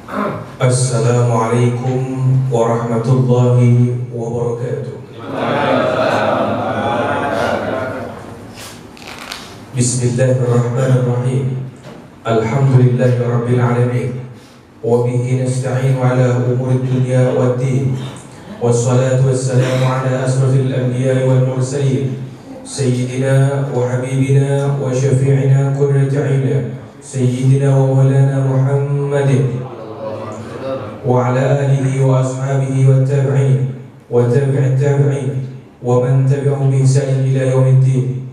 Assalamualaikum warahmatullahi wabarakatuh. Bismillahirrahmanirrahim. Alhamdulillahi rabbil alamin. Wa bihi nasta'inu ala umuri dunya waddin. Wassalatu wassalamu ala asrafil anbiya'i wal mursalin, sayyidina wa habibina wa syafi'ina qurrati a'yunina, sayyidina wa maulana Muhammadin wa ala alihi wa ashabihi wa tabi'in wa tabi'it tabi'in wa man tabi'ahum bi ihsanin ila yaumiddin.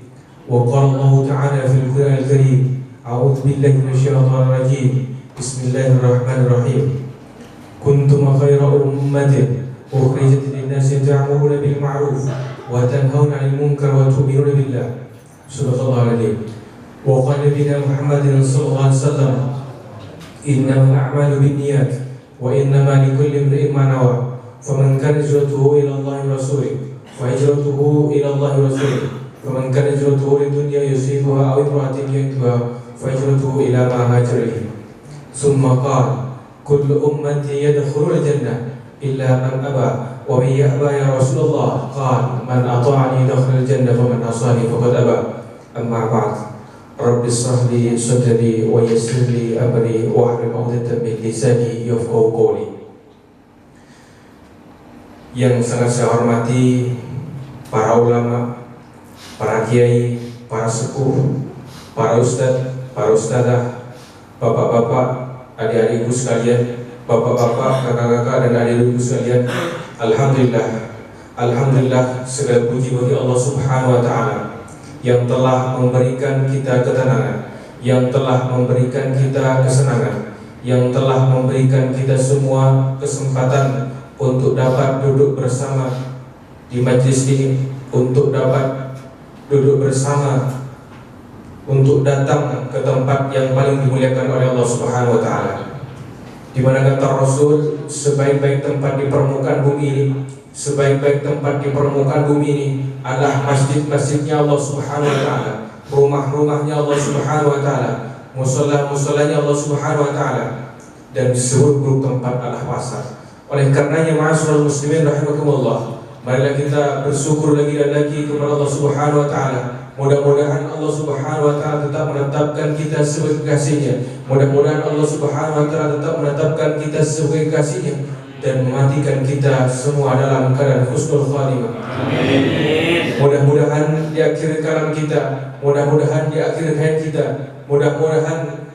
Wa qala Allah ta'ala fil Qur'anil Karim, a'udzu billahi minasy syaithanir rajim. Bismillahirrahmanirrahim. Kuntum khayra ummatin ukhrijat lin-nasi ta'muruna bil ma'ruf wa tanhauna 'anil munkar wa tu'minuna billah. Subhanallah alazim. Wa qala nabiyuna Muhammadin sallallahu alaihi wasallam, innamal a'malu binniyat wa innama likulli imri'in ma nawa. Faman kana hijratuhu ila Allahi wa rasulih fa hijratuhu ila Allahi wa rasulih. Faman kana hijratuhu lidunya yusibuha aw imra'atin yankihuha fa hijratuhu ila ma hajara ilayhi. Summa qala kullu ummati yadkhulul jannah illa man aba wa man ya'ba ya Rasulullah. Qala man ata'ani dakhala al-jannah wa man asani faqad aba. Amma ba'd. Rabbi shrah li sadri wa yassir li amri wahlul 'uqdatam min lisani yafqahu qawli. Yang sangat saya hormati para ulama, para kiai, para sepuh, para ustadz, para ustadzah, bapak-bapak, adik-adikku sekalian, bapak-bapak, kakak-kakak dan adik-adikku sekalian. Alhamdulillah segala puji bagi Allah Subhanahu wa taala yang telah memberikan kita ketenangan, yang telah memberikan kita kesenangan, yang telah memberikan kita semua kesempatan untuk dapat duduk bersama di majlis ini, untuk dapat duduk bersama, untuk datang ke tempat yang paling dimuliakan oleh Allah Subhanahu wa taala. Di mana kata Rasul, sebaik-baik tempat di permukaan bumi ini, sebaik-baik tempat di permukaan bumi ini adalah masjid-masjidnya Allah Subhanahu wa taala, rumah-rumahnya Allah Subhanahu wa taala, musalla-musallanya Allah Subhanahu wa taala, dan seluruh tempat adalah pasar. Oleh karenanya, ma'asyiral muslimin rahimakumullah, marilah kita bersyukur lagi dan lagi kepada Allah Subhanahu wa taala. Mudah-mudahan Allah Subhanahu wa taala tetap menetapkan kita sebagai kekasihnya. Mudah-mudahan Allah Subhanahu wa taala tetap menetapkan kita sebagai kekasihnya dan mematikan kita semua dalam keadaan husnul khatimah. Amin. Mudah-mudahan di akhir kalam kita, mudah-mudahan di akhir hayat kita, mudah-mudahan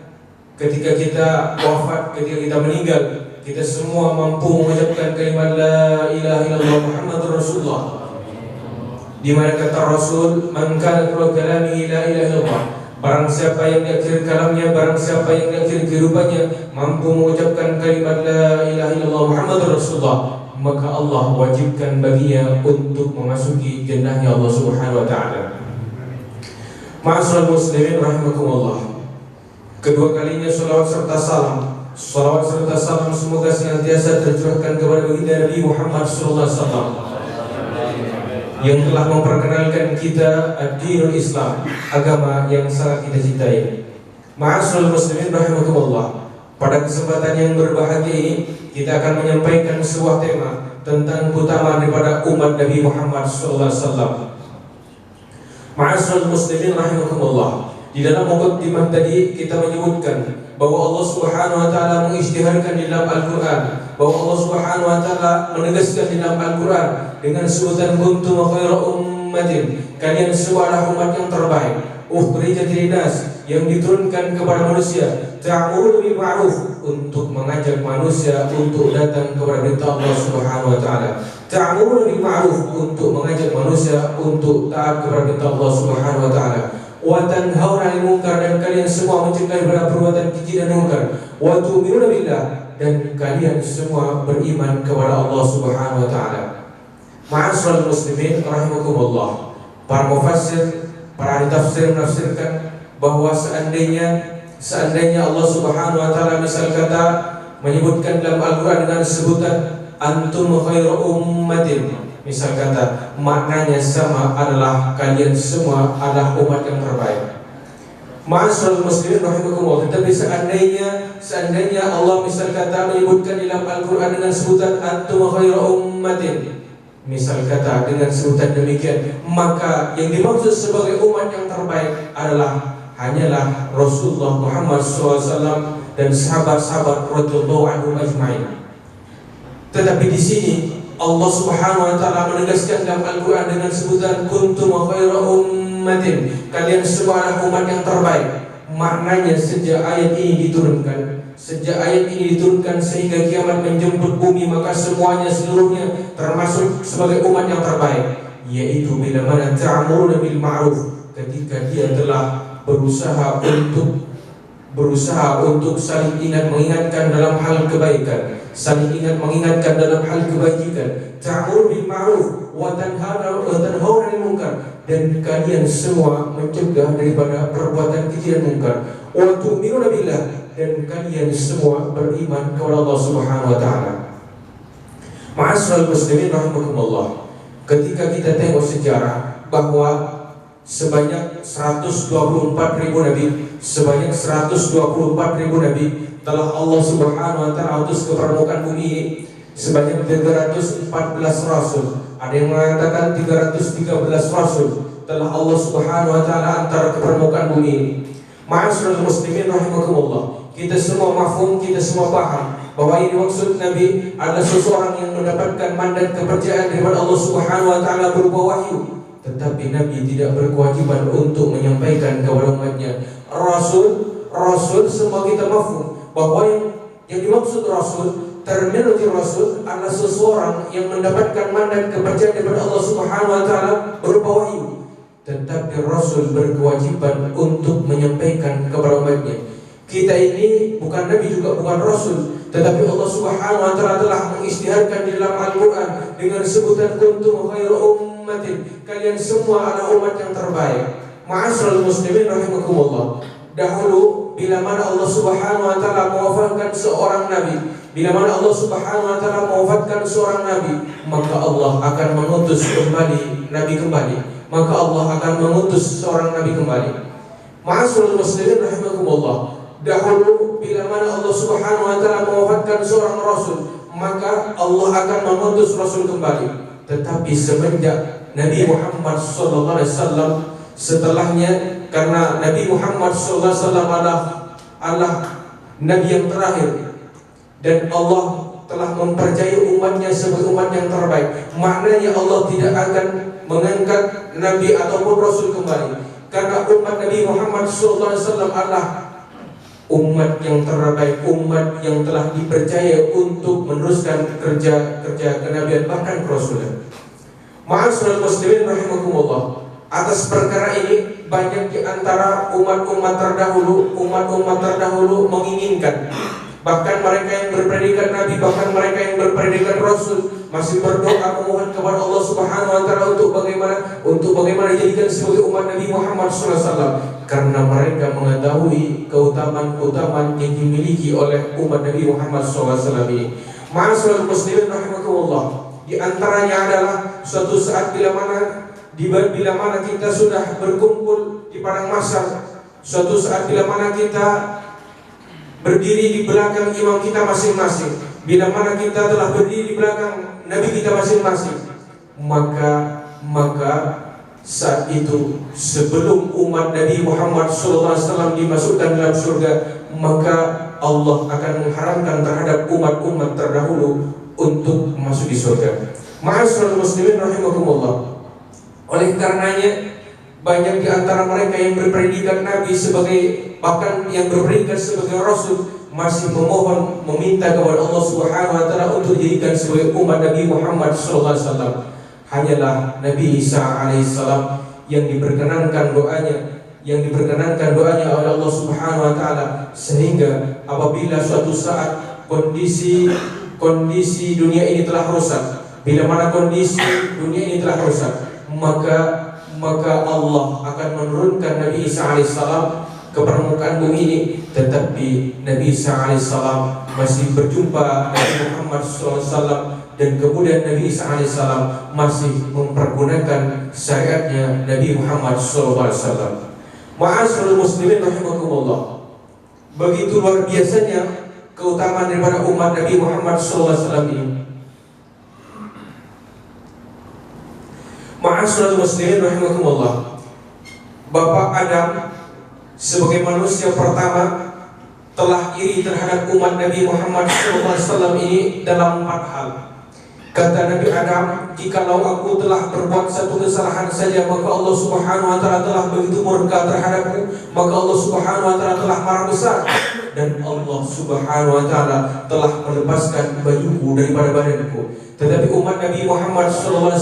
ketika kita wafat, ketika kita meninggal, kita semua mampu mengucapkan kalimat la ilaha illallah Muhammadur Rasulullah. Di mana kata Rasul, man kana akhiru kalamihi la ilaha illallah, barang siapa yang di akhir kalamnya, barang siapa yang di akhir kehidupannya mampu mengucapkan kalimat la ilaha illallah Muhammadur Rasulullah, maka Allah wajibkan baginya untuk memasuki jannahnya Allah Subhanahu wa taala. Ma'asyiral muslimin rahimakumullah, kedua kalinya salawat serta salam, salawat serta salam semoga senantiasa tercurahkan kepada baginda Nabi Muhammad sallallahu alaihi wasallam yang telah memperkenalkan kita ad-dinul Islam, agama yang sangat kita cintai. Ma'asyiral muslimin rahimakumullah, pada kesempatan yang berbahagia ini kita akan menyampaikan sebuah tema tentang keutamaan daripada umat Nabi Muhammad sallallahu alaihi wasallam. Ma'asyiral muslimin rahimakumullah, di dalam muqaddimah tadi kita menyebutkan bahwa Allah Subhanahu wa taala mengisytiharkan di dalam Al-Qur'an, bahwa Allah Subhanahu wa taala menegaskan di dalam Al-Qur'an dengan sebutan kuntum khairu ummatin, kalian semua adalah umat yang terbaik, ukhrijat lin-nas, yang diturunkan kepada manusia, ta'muruna bil ma'ruf, untuk mengajak manusia untuk datang kepada perintah Allah Subhanahu wa taala, ta'muruna bil ma'ruf, untuk mengajak manusia untuk taat kepada perintah Allah Subhanahu wa taala, wa tanhauna 'anil munkar, dan kalian semua mencegah daripada perbuatan keji dan munkar, wa tu'minuna billah, dan kalian semua beriman kepada Allah Subhanahu wa taala. Ma'asyiral muslimin rahimakumullah, para mufassir, para ahli tafsir menafsirkan bahwa seandainya Allah Subhanahu wa taala misal kata menyebutkan dalam Al-Qur'an dengan sebutan antum khairu ummatin, misal kata maknanya sama adalah kalian semua adalah umat yang terbaik. Ma'asyiral muslimin rahimakumullah. Tetapi seandainya Allah misal kata menyebutkan dalam Al-Quran dengan sebutan antum khairu ummatin, misal kata dengan sebutan demikian, maka yang dimaksud sebagai umat yang terbaik hanyalah Rasulullah Muhammad SAW dan sahabat-sahabat radhiyallahu anhum ajma'in. Tetapi di sini Allah Subhanahu wa taala menegaskan dalam Al-Quran dengan sebutan kuntum khairu ummatin, kalian semua adalah umat yang terbaik. Maknanya sejak ayat ini diturunkan sehingga kiamat menjemput bumi, maka semuanya seluruhnya termasuk sebagai umat yang terbaik, yaitu bila mana ta'muruna bil ma'ruf, ketika dia telah berusaha untuk saling ingat mengingatkan dalam hal kebaikan, saling ingat mengingatkan dalam hal kebajikan. Ta'mur bil ma'ruf wa tanhauna 'anil munkar, dan kalian semua mencegah daripada perbuatan keji dan munkar. Wa tu'minuna billah, dan kalian semua beriman kepada Allah Subhanahu wa taala. Ma'asyiral muslimin rahimakumullah. Ketika kita tengok sejarah bahwa sebanyak 124.000 nabi, telah Allah Subhanahu wa taala utus ke permukaan bumi ini. Sebanyak 314 rasul, ada yang mengatakan 313 rasul telah Allah Subhanahu wa taala antar ke permukaan bumi ini. Ma'asyiral muslimin rahimakumullah. Kita semua mafhum, kita semua paham bahwa ini maksud Nabi adalah seseorang yang mendapatkan mandat kepercayaan daripada Allah Subhanahu wa taala berupa wahyu. Tetapi Nabi tidak berkewajiban untuk menyampaikan kepada umatnya. Rasul semua kita mafhum bahwa yang dimaksud Rasul, terminologi Rasul adalah seseorang yang mendapatkan mandat kepercayaan daripada Allah Subhanahu wa taala berupa wahyu. Tetapi Rasul berkewajiban untuk menyampaikan kepada umatnya. Kita ini bukan Nabi juga bukan Rasul, tetapi Allah Subhanahu wa taala telah mengisytiharkan di dalam Al-Quran dengan sebutan kuntum khairu ummatin, kalian semua adalah umat yang terbaik. Ma'asyiral muslimin rahimakumullah. Dahulu bila mana Allah Subhanahu wa taala mewafatkan seorang nabi, seorang nabi, maka Allah akan mengutus nabi kembali. Ma'asyiral muslimin rahimakumullah. Dahulu bila mana Allah Subhanahu wa taala mewafatkan seorang rasul, maka Allah akan mengutus rasul kembali. Tetapi semenjak Nabi Muhammad sallallahu alaihi wasallam, setelahnya, karena Nabi Muhammad sallallahu alaihi wasallam adalah nabi yang terakhir, dan Allah telah mempercayai umatnya sebagai umat yang terbaik. Maknanya Allah tidak akan mengangkat nabi ataupun rasul kembali, karena umat Nabi Muhammad sallallahu alaihi wasallam adalah umat yang terbaik, umat yang telah dipercaya untuk meneruskan kerja kenabian bahkan kerasulan. Ma'asyiral muslimin rahimakumullah. Atas perkara ini banyak di antara umat-umat terdahulu menginginkan, bahkan mereka yang berpredikat nabi, bahkan mereka yang berpredikat rasul, masih berdoa memohon kepada Allah Subhanahu wa taala untuk bagaimana dijadikan sebagai umat Nabi Muhammad SAW, karena mereka mengetahui keutamaan yang dimiliki oleh umat Nabi Muhammad SAW ini. Ma'asyiral muslimin rahimakumullah. Di antaranya adalah suatu saat bila mana kita sudah berkumpul di padang mahsyar, suatu saat bila mana kita berdiri di belakang imam kita masing-masing, bila mana kita telah berdiri di belakang nabi kita masing-masing, maka saat itu sebelum umat Nabi Muhammad SAW dimasukkan dalam surga, maka Allah akan mengharamkan terhadap umat-umat terdahulu untuk masuk di surga. Ma'asyiral muslimin rahimakumullah. Oleh karenanya banyak di antara mereka yang berpredikat nabi bahkan yang berpredikat sebagai rasul masih meminta kepada Allah Subhanahu wa taala untuk dijadikan sebagai umat Nabi Muhammad sallallahu alaihi wasallam. Hanyalah Nabi Isa alaihissalam yang diperkenankan doanya oleh Allah Subhanahu wa taala, sehingga apabila suatu saat kondisi dunia ini telah rusak, maka Allah akan menurunkan Nabi Isa alaihissalam ke permukaan bumi ini. Tetapi Nabi Isa alaihissalam masih berjumpa Nabi Muhammad SAW, dan kemudian Nabi Isa alaihissalam masih mempergunakan syariatnya Nabi Muhammad SAW. Ma'asyiral muslimin rahimakumullah, begitu luar biasanya keutamaan daripada umat Nabi Muhammad SAW ini. Ma'asyiral muslimin rahimakumullah, Bapak Adam sebagai manusia pertama telah iri terhadap umat Nabi Muhammad SAW ini dalam 4 hal. Kata Nabi Adam, jikalau aku telah berbuat satu kesalahan saja, maka Allah Subhanahu wa ta'ala telah begitu murka terhadapku, maka Allah Subhanahu wa ta'ala telah marah besar, dan Allah Subhanahu wa ta'ala telah melepaskan bajuku daripada badanku. Tetapi umat Nabi Muhammad SAW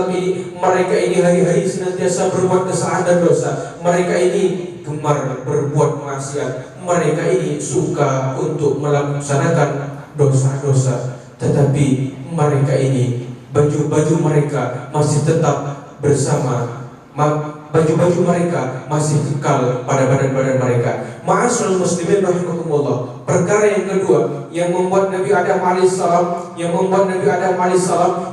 ini, mereka ini hari-hari senantiasa berbuat kesalahan dan dosa. Mereka ini gemar berbuat maksiat. Mereka ini suka untuk melaksanakan dosa-dosa. Tetapi mereka ini, baju-baju mereka masih tetap bersama, baju-baju mereka masih kekal pada badan-badan mereka. Ma'asyiral muslimin rahimakumullah, perkara yang kedua yang membuat Nabi Adam alaihissalam,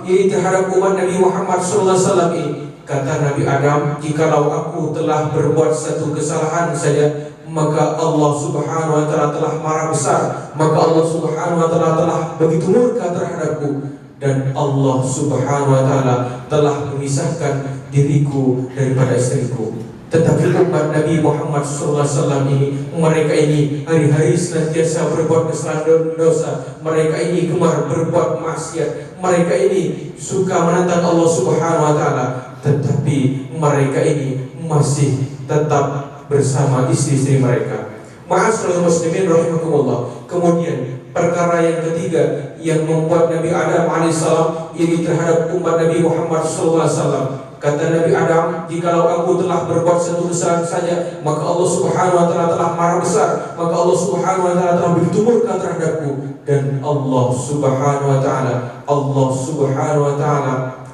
iri terhadap umat Nabi Muhammad SAW ini. Kata Nabi Adam, jikalau aku telah berbuat satu kesalahan saja, maka Allah Subhanahu wa ta'ala telah marah besar, maka Allah Subhanahu wa ta'ala telah begitu murka terhadapku, dan Allah Subhanahu wa ta'ala telah memisahkan diriku daripada istriku. Tetapi umat Nabi Muhammad SAW ini, mereka ini hari-hari senantiasa berbuat kesalahan dosa. Mereka ini gemar berbuat maksiat. Mereka ini suka menentang Allah Subhanahu wa ta'ala. Tetapi mereka ini masih tetap bersama istri-istri mereka. Ma'asyiral muslimin rahimakumullah. Kemudian perkara yang ketiga yang membuat Nabi Adam alaihissalam iri terhadap umat Nabi Muhammad SAW. Kata Nabi Adam, jikalau aku telah berbuat satu kesalahan saja, maka Allah Subhanahu wa ta'ala telah marah besar, maka Allah Subhanahu wa ta'ala telah begitu murka terhadapku, dan Allah Subhanahu wa ta'ala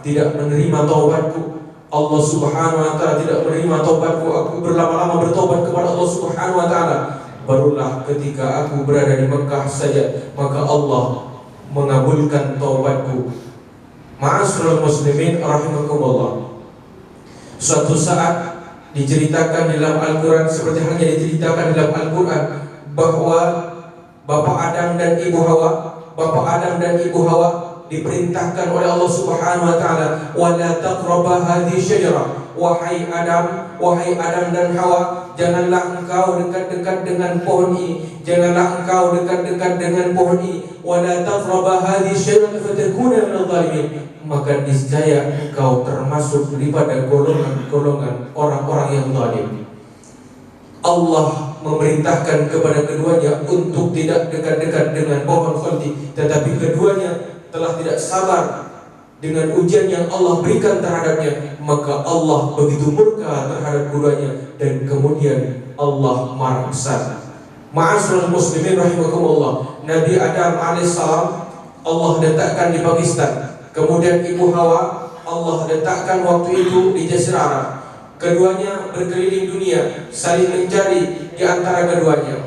tidak menerima taubatku. Allah Subhanahu wa ta'ala tidak menerima taubatku. Aku berlama-lama bertobat kepada Allah Subhanahu wa ta'ala. Barulah ketika aku berada di Mekah saja, maka Allah mengabulkan taubatku. Ma'asyiral muslimin rahimakumullah, suatu saat diceritakan dalam Al-Quran, seperti halnya diceritakan dalam Al-Quran, bahwa Bapak Adam dan Ibu Hawa diperintahkan oleh Allah Subhanahu wa ta'ala, wala taqraba hadhihi syajarah, wahai Adam dan Hawa, janganlah engkau dekat-dekat dengan pohon ini, wala taqraba hadhihi syajarah fatakuna minadh dhalimin, maka niscaya engkau termasuk daripada golongan orang-orang yang zalim. Allah memerintahkan kepada keduanya untuk tidak dekat-dekat dengan pohon khuldi, tetapi keduanya telah tidak sabar dengan ujian yang Allah berikan terhadapnya, maka Allah begitu murka terhadap keduanya, dan kemudian Allah marah besar. Ma'asyiral muslimin rahimakumullah, Nabi Adam alaihissalam Allah letakkan di Pakistan. Kemudian Ibu Hawa Allah letakkan waktu itu di Jazirah Arab. Keduanya berkeliling dunia, saling mencari di antara keduanya,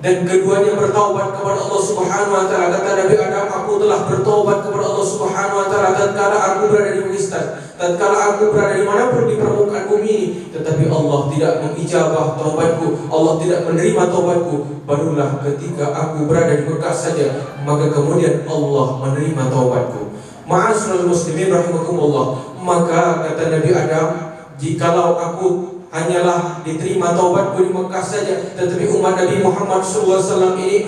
dan keduanya bertaubat kepada Allah Subhanahu wa ta'ala. Kata Nabi Adam, aku telah bertaubat kepada Allah Subhanahu wa ta'ala tatkala aku berada di Pakistan, tatkala aku berada dimanapun di permukaan bumi ini. Tetapi Allah tidak mengijabah taubatku, Allah tidak menerima taubatku. Barulah ketika aku berada di Mekah saja, maka kemudian Allah menerima taubatku. Ma'asyiral muslimin rahimakumullah, maka kata Nabi Adam, jikalau aku hanyalah diterima taubatku di Mekah saja, tetapi umat Nabi Muhammad SAW ini,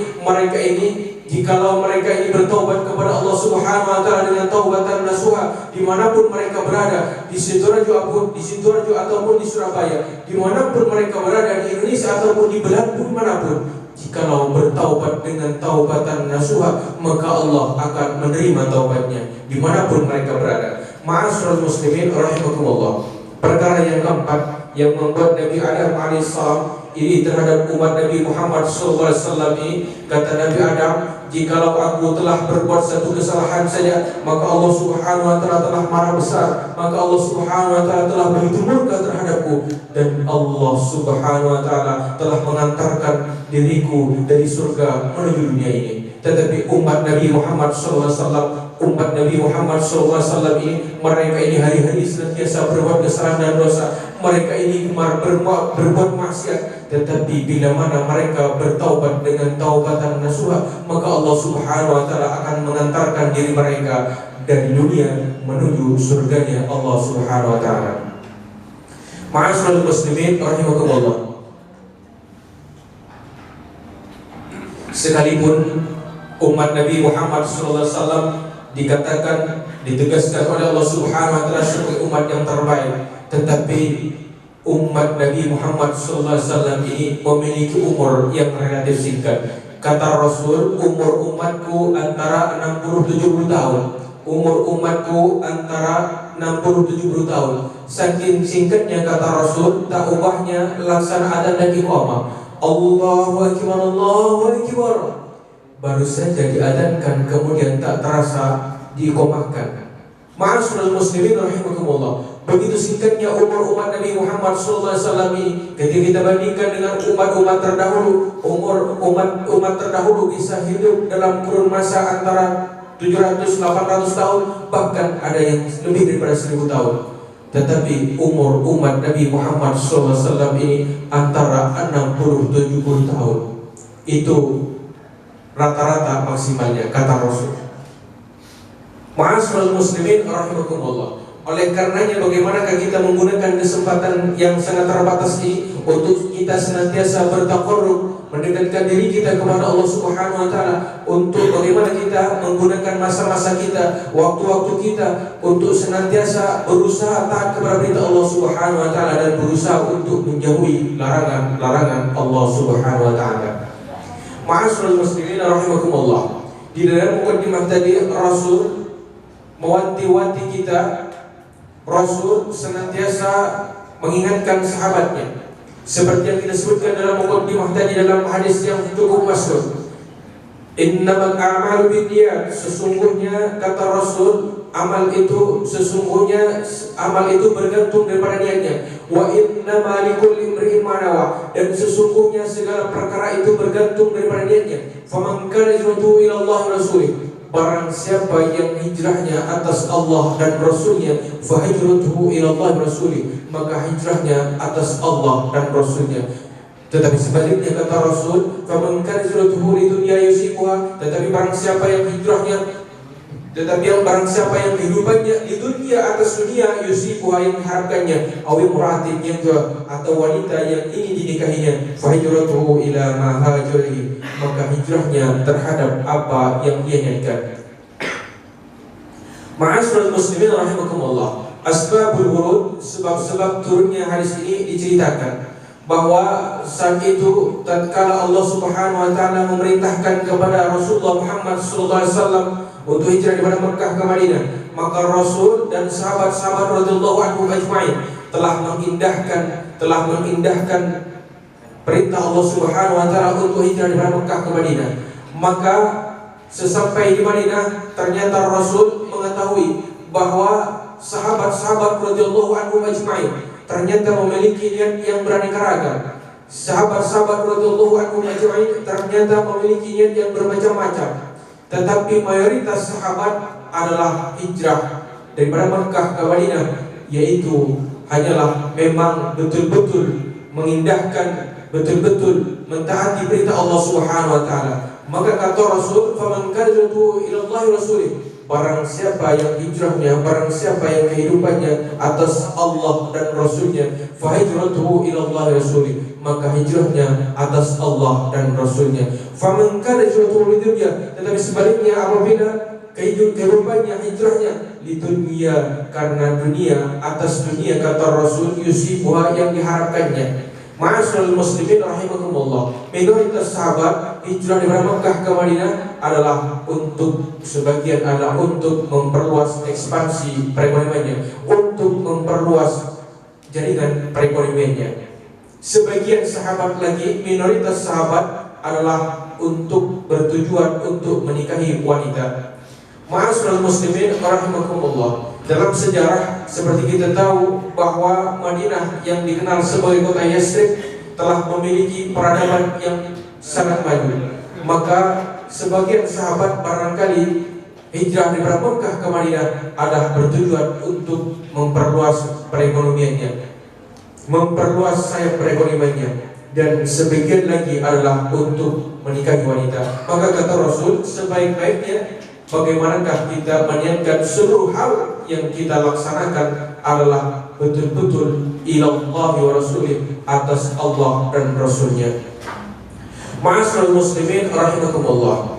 jikalau mereka ini bertaubat kepada Allah Subhanahu wa ta'ala dengan taubatan nasuha, dimanapun mereka berada, di Sidoarjo ataupun di Surabaya, dimanapun mereka berada, di Indonesia ataupun di belahan bumi manapun, jikalau bertaubat dengan taubatan nasuha, maka Allah akan menerima taubatnya dimanapun mereka berada. Ma'asyiral muslimin rahimakumullah, perkara yang keempat yang membuat Nabi Adam alaihissalam iri terhadap umat Nabi Muhammad SAW ini, kata Nabi Adam, jikalau aku telah berbuat satu kesalahan saja, maka Allah Subhanahu wa ta'ala telah marah besar, maka Allah Subhanahu wa ta'ala telah begitu murka terhadapku, dan Allah Subhanahu wa ta'ala telah mengantarkan diriku dari surga menuju dunia ini. Tetapi umat Nabi Muhammad SAW umat Nabi Muhammad SAW ini, mereka ini hari-hari senantiasa berbuat kesalahan dan dosa, mereka ini gemar berbuat maksiat. Tetapi bila mana mereka bertaubat dengan taubatan nasuha, maka Allah Subhanahu wa taala akan mengantarkan diri mereka dari dunia menuju surganya Allah Subhanahu wa taala. Ma'asyiral muslimin rahimakumullah. Sekalipun umat Nabi Muhammad SAW dikatakan, ditegaskan oleh Allah Subhanahu wa taala sebagai umat yang terbaik, tetapi umat Nabi Muhammad SAW ini memiliki umur yang relatif singkat. Kata Rasul, umur umatku antara 60-70 tahun. Umur umatku antara 60-70 tahun. Saking singkatnya kata Rasul, tak ubahnya laksana adzan dan iqamah. Allahu akbar, Allahu akbar, baru saja diadzankan kemudian tak terasa diiqamahkan. Ma'asyiral muslimin rahimakumullah. Begitu singkatnya umur umat Nabi Muhammad SAW ini. Ketika kita bandingkan dengan umat-umat terdahulu, umur umat terdahulu bisa hidup dalam kurun masa antara 700-800 tahun, bahkan ada yang lebih daripada 1000 tahun. Tetapi umur umat Nabi Muhammad SAW ini antara 60-70 tahun. Itu rata-rata maksimalnya kata Rasul. Ma'asyiral muslimin rahimakumullah. Oleh karenanya, bagaimanakah kita menggunakan kesempatan yang sangat terbatas ini untuk kita senantiasa bertaqarrub, mendekatkan diri kita kepada Allah Subhanahu wa taala, untuk bagaimana kita menggunakan masa-masa kita, waktu-waktu kita untuk senantiasa berusaha taat kepada perintah Allah Subhanahu wa taala dan berusaha untuk menjauhi larangan-larangan Allah Subhanahu wa taala. Ma'asyiral muslimin rahimakumullah. Di dalam mukadimah tadi Rasul mewanti-wanti kita, Rasul senantiasa mengingatkan sahabatnya, seperti yang kita sebutkan dalam mukadimah tadi dalam hadis yang cukup masyhur. Innamal a'malu binniyat, sesungguhnya kata Rasul, amal itu bergantung daripada niatnya. Wa innama likulli imri'in ma nawa, dan sesungguhnya segala perkara itu bergantung daripada niatnya. Faman kana hijratuhu ila Allah wa rasulih, barang siapa yang hijrahnya atas Allah dan Rasulnya, fahijratuhu ila Allah wa rasulih, maka hijrahnya atas Allah dan Rasulnya. Tetapi sebaliknya kata Rasul, faman kana hijratuhu lidunya yusibuha, tetapi barang siapa yang kehidupannya di dunia atas dunia, yusibuha yang diharapkannya, aw imra'atin yanka, atau wanita yang ingin dinikahinya, fahijratuhu ila ma hajarihi, maka hijrahnya terhadap apa yang ia niatkan. Ma'asyiral muslimin rahimakumullah. Asbabul wurud, sebab-sebab turunnya hadis ini diceritakan bahwa saat itu tatkala Allah Subhanahu wa taala memerintahkan kepada Rasulullah Muhammad sallallahu alaihi wasallam untuk hijrah dari Mekah ke Madinah, maka Rasul dan sahabat-sahabat radhiyallahu anhum ajma'in telah mengindahkan perintah Allah Subhanahu wa taala untuk hijrah dari Mekah ke Madinah. Maka sesampai di Madinah, ternyata Rasul mengetahui bahwa sahabat-sahabat radhiyallahu anhum ajma'in ternyata memiliki niat yang beraneka ragam. Sahabat-sahabat radhiyallahu anhum ajma'in ternyata memiliki niat yang bermacam-macam. Tetapi mayoritas sahabat adalah hijrah daripada Mekah ke Madinah, yaitu hanyalah memang betul-betul mengindahkan, betul-betul mentaati perintah Allah Subhanahu wa taala. Maka kata Rasul, faman kana hijratuhu ila Allah wa rasulih, barang siapa yang hijrahnya, barang siapa yang kehidupannya atas Allah dan Rasulnya, fahijratuhu ila Allah wa rasulih, maka hijrahnya atas Allah dan Rasulnya. Faman kana hijratuhu lidunya, tetapi sebaliknya apabila kehidupannya, hijrahnya lidunya, karena dunia, atas dunia kata Rasul, yusibuha yang diharapkannya. Ma'asyiral muslimin rahimakumullah. Minoritas sahabat hijrah dari Mekah ke Madinah adalah sebagian adalah untuk memperluas ekspansi perekonomiannya, untuk memperluas jaringan perekonomiannya. Sebagian sahabat lagi, minoritas sahabat adalah untuk bertujuan untuk menikahi wanita. Ma'asyiral muslimin rahimakumullah. Dalam sejarah seperti kita tahu bahwa Madinah yang dikenal sebagai kota Yathrib telah memiliki peradaban yang sangat maju. Maka sebagian sahabat barangkali Hijrah dari Mekah ke Madinah adalah bertujuan untuk memperluas perekonomiannya, memperluas sayap perekonomiannya, dan sebagian lagi adalah untuk menikahi wanita. Maka kata Rasul, sebaik-baiknya bagaimanakah kita meniatkan seluruh hal yang kita laksanakan adalah betul-betul ilallah wa rasulih, atas Allah dan Rasulnya. Ma'asyiral muslimin rahimakumullah.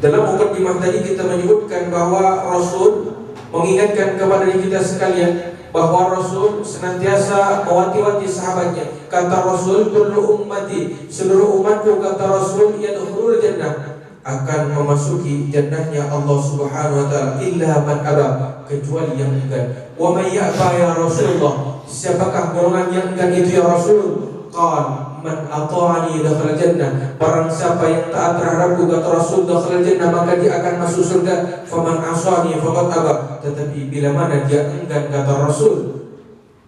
Dalam mukadimah tadi kita menyebutkan bahwa Rasul mengingatkan kepada diri kita sekalian bahwa Rasul senantiasa mewanti-wanti sahabatnya. Kata Rasul, kullu ummati, seluruh umatku, kata Rasul, yadkhulul jannah, akan memasuki jannahnya Allah Subhanahu wa taala, illa man aba, kecuali yang enggan. Wa may ya'ba ya Rasulullah, siapakah golongan yang enggan itu ya Rasul? Qal man ata'ani dakhala jannah, barang siapa yang taat terhadapku, kata Rasul, dakhala jannah, maka dia akan masuk surga. Faman asani faqad aba, tetapi bila mana dia enggan, kata Rasul,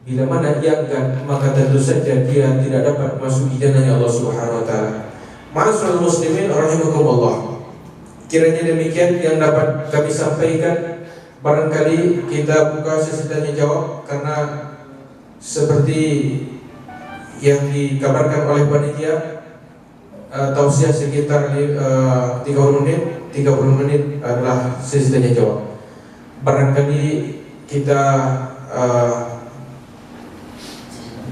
bila mana dia enggan, maka tentu saja dia tidak dapat masuk jannahnya Allah Subhanahu wa taala. Ma'asyiral muslimin rahimakumullah. Kiranya demikian yang dapat kami sampaikan. Barangkali kita buka sesi tanya jawab, karena seperti yang dikabarkan oleh panitia, tausiah sekitar 30 menit adalah sesi tanya jawab. Barangkali kita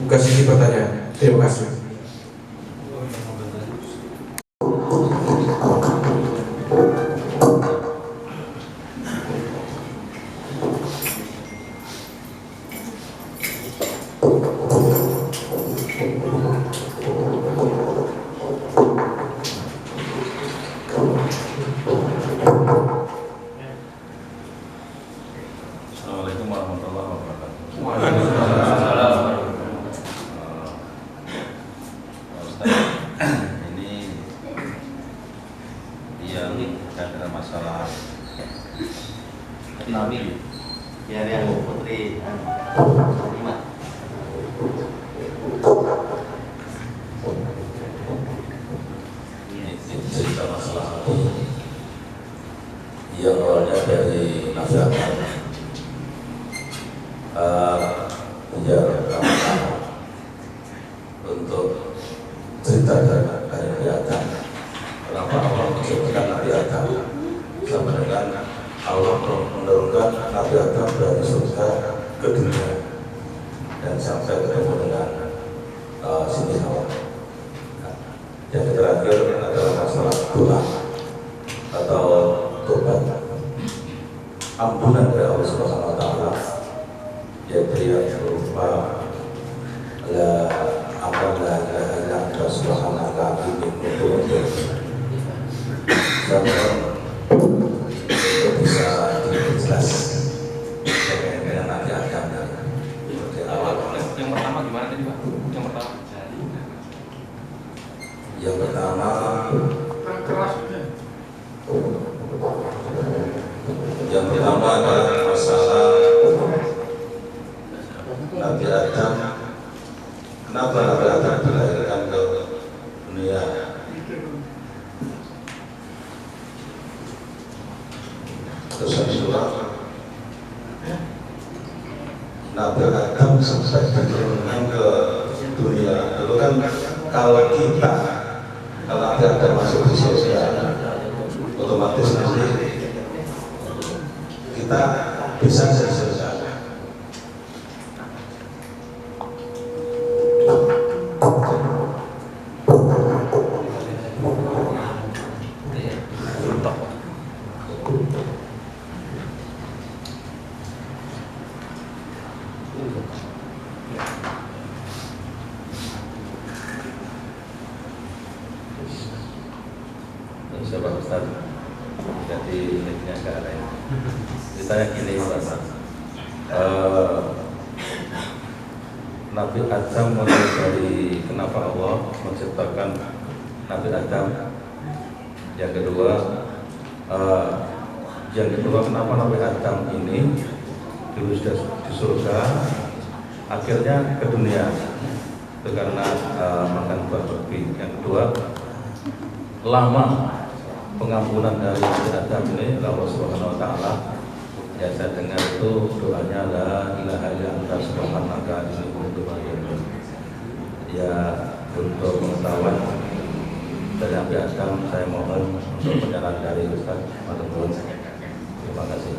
buka sesi pertanyaan. Terima kasih. Assalamualaikum warahmatullahi wabarakatuh. Ustaz, ini yang ada masalah Nabi, ya yang putri Fatimah. ini cerita masalah yang awalnya dari Nabi untuk cerita dari Nabi Adam. Kenapa Allah menciptakan Nabi Adam sama dengan Allah menurunkan Nabi Adam dari surga ke dunia dan sampai ketemu dengan Siti Hawa. Yang terakhir adalah masalah doa atau tobat, ampunan dari Allah Subhanahu wa taala, yaitu yang berupa la ilaha illa anta subhanaka inni kuntu minadz zalimin. Bisa dijelas dengan Nabi Adam seperti awal. Yang pertama gimana tadi Pak? Yang pertama adalah masalah Nabi Adam. Kenapa Nabi Adam dilahirkan ke dunia? Terus kedua, Nabi Adam sampai diturunkan ke dunia. Itu kan kalau Nabi Adam masuk di surga, otomatis nanti kita bisa selesai. Insyaallah Ustaz, jadi linknya ke arah ini. Ditanya gini Ustaz, Nabi Adam mulai dari kenapa Allah menciptakan Nabi Adam. Yang kedua kenapa Nabi Adam ini dulu sudah di surga, akhirnya ke dunia itu karena makan buah berbih. Yang kedua, lama pengampunan dari Adam ini Allah Subhanahu wa taala. Yang saya dengar itu doanya la ilaha illa anta subhanaka inni kuntu minadz dzalimin. Ya, untuk pengetahuan dari Nabi Adam saya mohon untuk penjelasan dari Ustaz Matur. Terima kasih.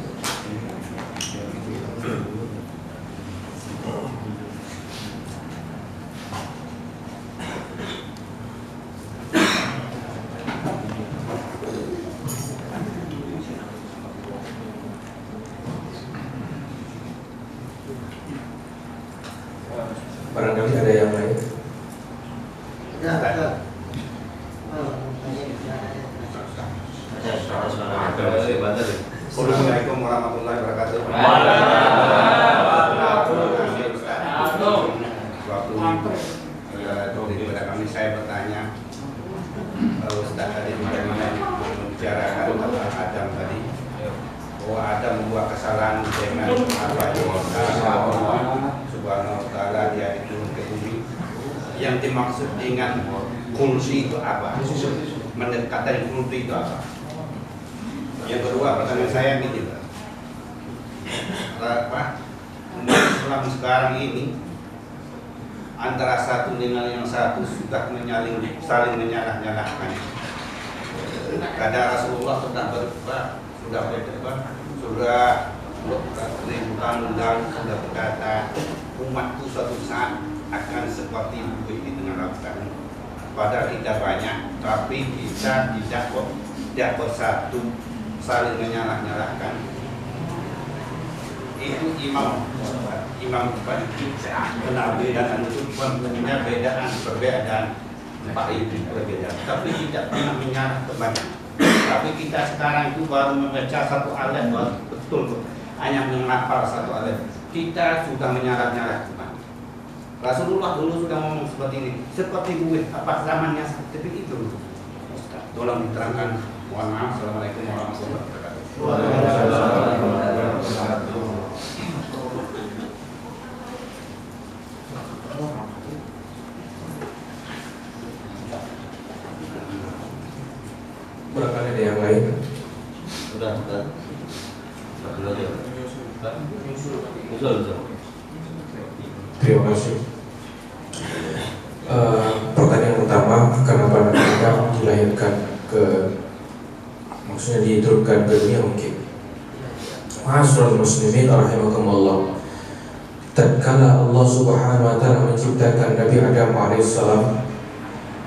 Barangkali ada yang lain. Assalamualaikum warahmatullahi wabarakatuh. Waktu daripada kami saya bertanya, Ustaz tadi bagaimana membicarakan tentang Adam tadi, bahwa Adam membuat kesalahan dengan apa yang Allah Subhanahu wa taala dia diturun ke bumi. Yang dimaksud dengan kulsi itu apa? Mendekat dari kulsi itu apa? Yang kedua, pertanyaan saya gitu, umat Islam sekarang ini antara satu dengan yang satu sudah saling menyalah-nyalahkan. Kata Rasulullah sudah berdebat, sudah ribuan dan sudah berkata umatku suatu saat akan seperti bukit di tengah lautan. Padahal kita banyak, tapi kita tidak bersatu, saling menyalah-nyalahkan. Itu imam perbedaan itu punya perbedaan perbedaan, tapi tidak pernah menyalah kebanyakan. Tapi kita sekarang itu baru membaca satu ayat, betul hanya menghafal satu ayat, kita sudah menyalah-nyalah Tuhan. Rasulullah dulu sudah ngomong seperti ini, seperti gue, apa zamannya seperti itu. Tolong diterangkan. Mohon maaf. Assalamualaikum warahmatullahi wabarakatuh. Waalaikumsalam warahmatullahi wabarakatuh. Barangkali ada yang lain. Sudah. Terima kasih. Pertanyaan pertama, kenapa Nabi Adam dilahirkan maksudnya diturunkan ke dunia mungkin. Ma'asyiral muslimin rahimakumullah. Tatkala Allah Subhanahu wa taala menciptakan Nabi Adam alaihissalam,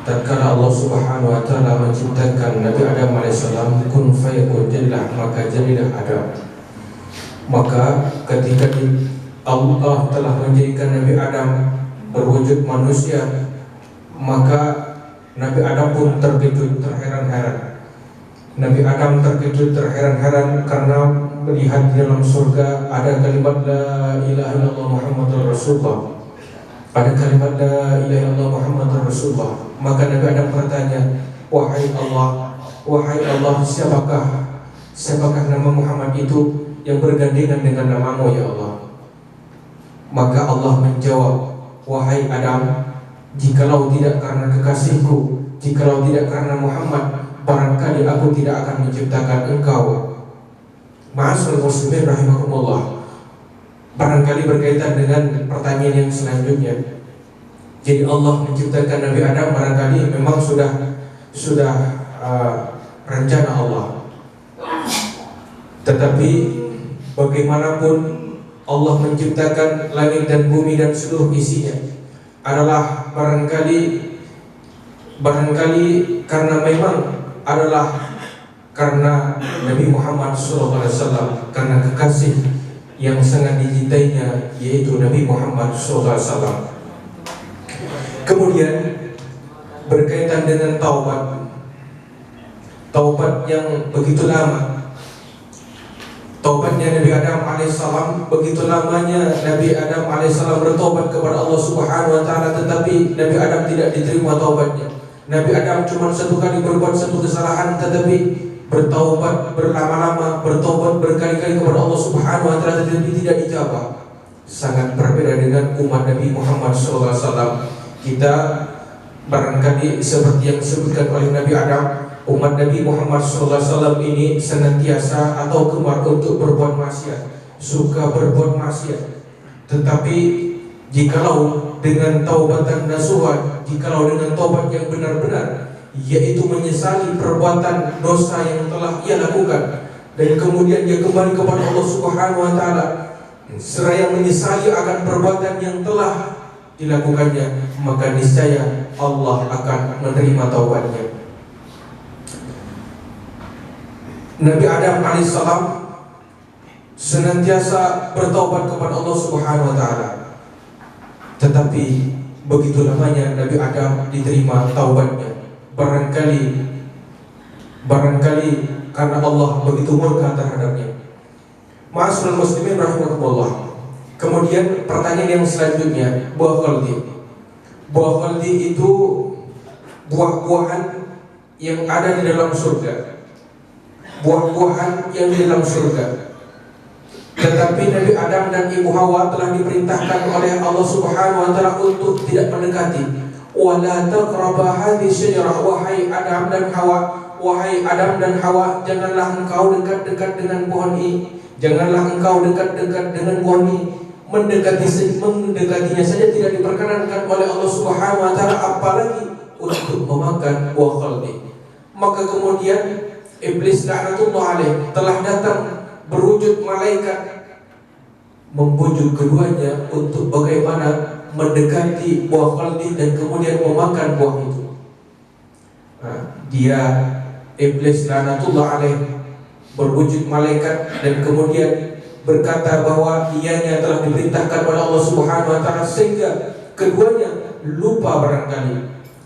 tatkala Allah Subhanahu wa taala menciptakan Nabi Adam alaihissalam, kun fayakun, jadilah maka jadilah Adam. Maka ketika Allah telah menjadikan Nabi Adam berwujud manusia, maka Nabi Adam pun terkejut, terheran-heran. Nabi Adam terkejut, terheran-heran karena melihat di dalam surga ada kalimat la ilaha illallah Muhammadur Rasulullah. Ada kalimat la ilaha illallah Muhammadur Rasulullah. Maka Nabi Adam bertanya, wahai Allah, siapakah nama Muhammad itu yang bergandengan dengan namamu ya Allah? Maka Allah menjawab, wahai Adam, jikalau tidak karena kekasihku, jikalau tidak karena Muhammad, barangkali aku tidak akan menciptakan engkau. Ma'asyiral muslimin rahimakumullah. Barangkali berkaitan dengan pertanyaan yang selanjutnya. Jadi Allah menciptakan Nabi Adam barangkali memang sudah rencana Allah. Tetapi bagaimanapun Allah menciptakan langit dan bumi dan seluruh isinya adalah barangkali karena memang adalah karena Nabi Muhammad SAW, karena kekasih yang sangat dicintainya yaitu Nabi Muhammad SAW. Kemudian berkaitan dengan taubat yang begitu lama. Taubatnya Nabi Adam alaihissalam, begitu lamanya Nabi Adam alaihissalam bertobat kepada Allah Subhanahu wa taala, tetapi Nabi Adam tidak diterima taubatnya. Nabi Adam cuma satu kali berbuat satu kesalahan, tetapi bertaubat berlama-lama, bertobat berkali-kali kepada Allah Subhanahu wa taala, tetapi tidak dijabah. Sangat berbeda dengan umat Nabi Muhammad SAW. Kita barangkali seperti yang disebutkan oleh Nabi Adam, umat Nabi Muhammad SAW ini senantiasa atau gemar untuk berbuat maksiat, suka berbuat maksiat. Tetapi jikalau dengan taubatan nasuha, jikalau dengan taubat yang benar-benar, yaitu menyesali perbuatan dosa yang telah ia lakukan, dan kemudian dia kembali kepada Allah Subhanahu wa taala seraya menyesali akan perbuatan yang telah dilakukannya, maka niscaya Allah akan menerima taubatnya. Nabi Adam alaihissalam senantiasa bertaubat kepada Allah Subhanahu wa taala. Tetapi begitu lamanya Nabi Adam diterima taubatnya. Barangkali karena Allah begitu murka terhadapnya. Ma'asyiral muslimin rahimakumullah. Kemudian pertanyaan yang selanjutnya, buah khaldi. Buah khaldi itu buah-buahan yang ada di dalam surga. Buah-buahan yang di dalam surga. Tetapi Nabi Adam dan Ibu Hawa telah diperintahkan oleh Allah Subhanahu wa taala untuk tidak mendekati. Wala taqraba hadhihi syajarah, wahai Adam dan Hawa, janganlah engkau dekat-dekat dengan pohon ini. Janganlah engkau dekat-dekat dengan pohon ini. Mendekatinya saja tidak diperkenankan oleh Allah Subhanahu wa taala, apalagi untuk memakan buah khaldi. Maka kemudian iblis laknatullah alaih telah datang berwujud malaikat membujuk keduanya untuk bagaimana mendekati buah khaldi dan kemudian memakan buah itu. Dia iblis laknatullah alaih berwujud malaikat dan kemudian berkata bahwa ianya telah diperintahkan oleh Allah Subhanahu wa taala, sehingga keduanya lupa barangkali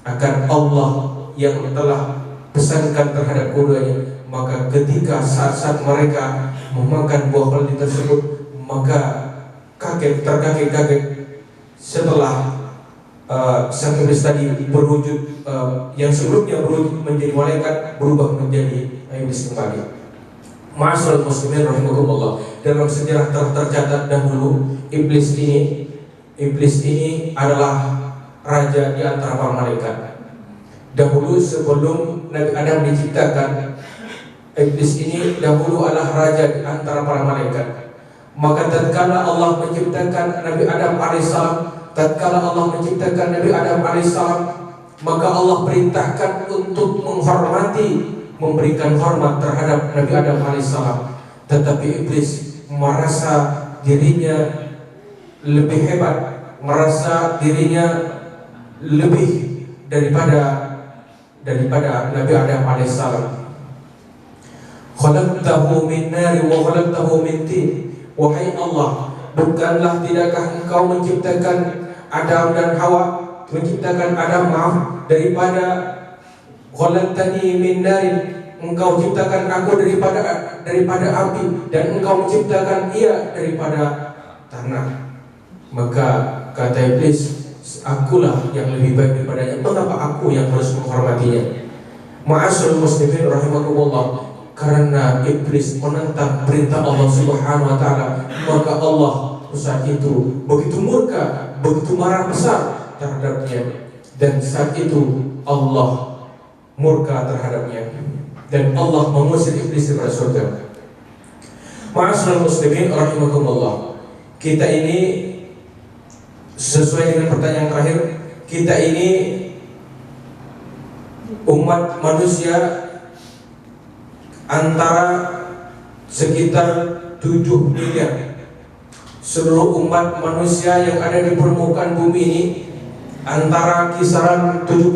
akan Allah yang telah pesankan terhadap keduanya. Maka ketika saat mereka memakan buah khaldi tersebut, maka terkaget-kaget setelah sang iblis tadi berwujud yang sebelumnya berwujud menjadi malaikat berubah menjadi iblis kembali. Ma'asyiral muslimin rahimakumullah, dalam sejarah telah tercatat dahulu iblis ini adalah raja di antara para malaikat. Dahulu sebelum Nabi Adam diciptakan, iblis ini dahulu adalah raja di antara para malaikat. Maka tatkala Allah menciptakan Nabi Adam alaihissalam, maka Allah perintahkan untuk memberikan hormat terhadap Nabi Adam alaihissalam. Tetapi iblis merasa dirinya lebih hebat, merasa dirinya lebih daripada Nabi Adam alaihissalam. Khalaqtahu min nari wa khalaqtahu min tin. Wahai Allah, bukanlah tidakkah engkau menciptakan Adam dan Hawa, daripada khalaqtani min narin, engkau ciptakan aku daripada api, dan engkau menciptakan ia daripada tanah. Maka kata iblis, akulah yang lebih baik daripadanya, mengapa aku yang harus menghormatinya? Ma'asyiral muslimin rahimakumullah, karena iblis menentang perintah Allah Subhanahu wa taala, maka Allah saat itu begitu murka, begitu marah besar terhadapnya, dan saat itu Allah murka terhadapnya dan Allah mengusir iblis dari surga. Ma'asyiral muslimin rahimakumullah, kita ini sesuai dengan pertanyaan terakhir, kita ini umat manusia antara sekitar 7 miliar. Seluruh umat manusia yang ada di permukaan bumi ini antara kisaran 7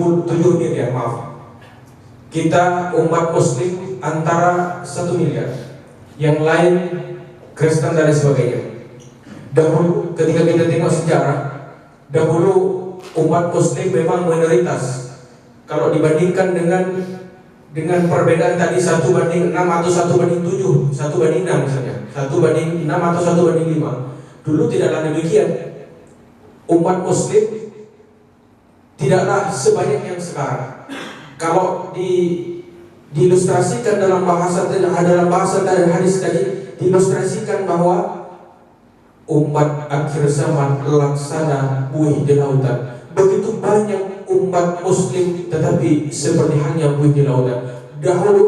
miliar, Kita umat muslim antara 1 miliar. Yang lain Kristen dan sebagainya. Dahulu ketika kita tengok sejarah, dahulu umat muslim memang minoritas. Kalau dibandingkan dengan perbedaan tadi 1:6 atau 1:7, 1:6 misalnya, 1:6 atau 1:5. Dulu tidaklah demikian. Umat muslim tidaklah sebanyak yang sekarang. Kalau diilustrasikan dalam bahasa dari hadis tadi, diilustrasikan bahwa umat akhir zaman laksana buih di lautan. Begitu banyak umat muslim, tetapi seperti halnya buih di lautan. Dahulu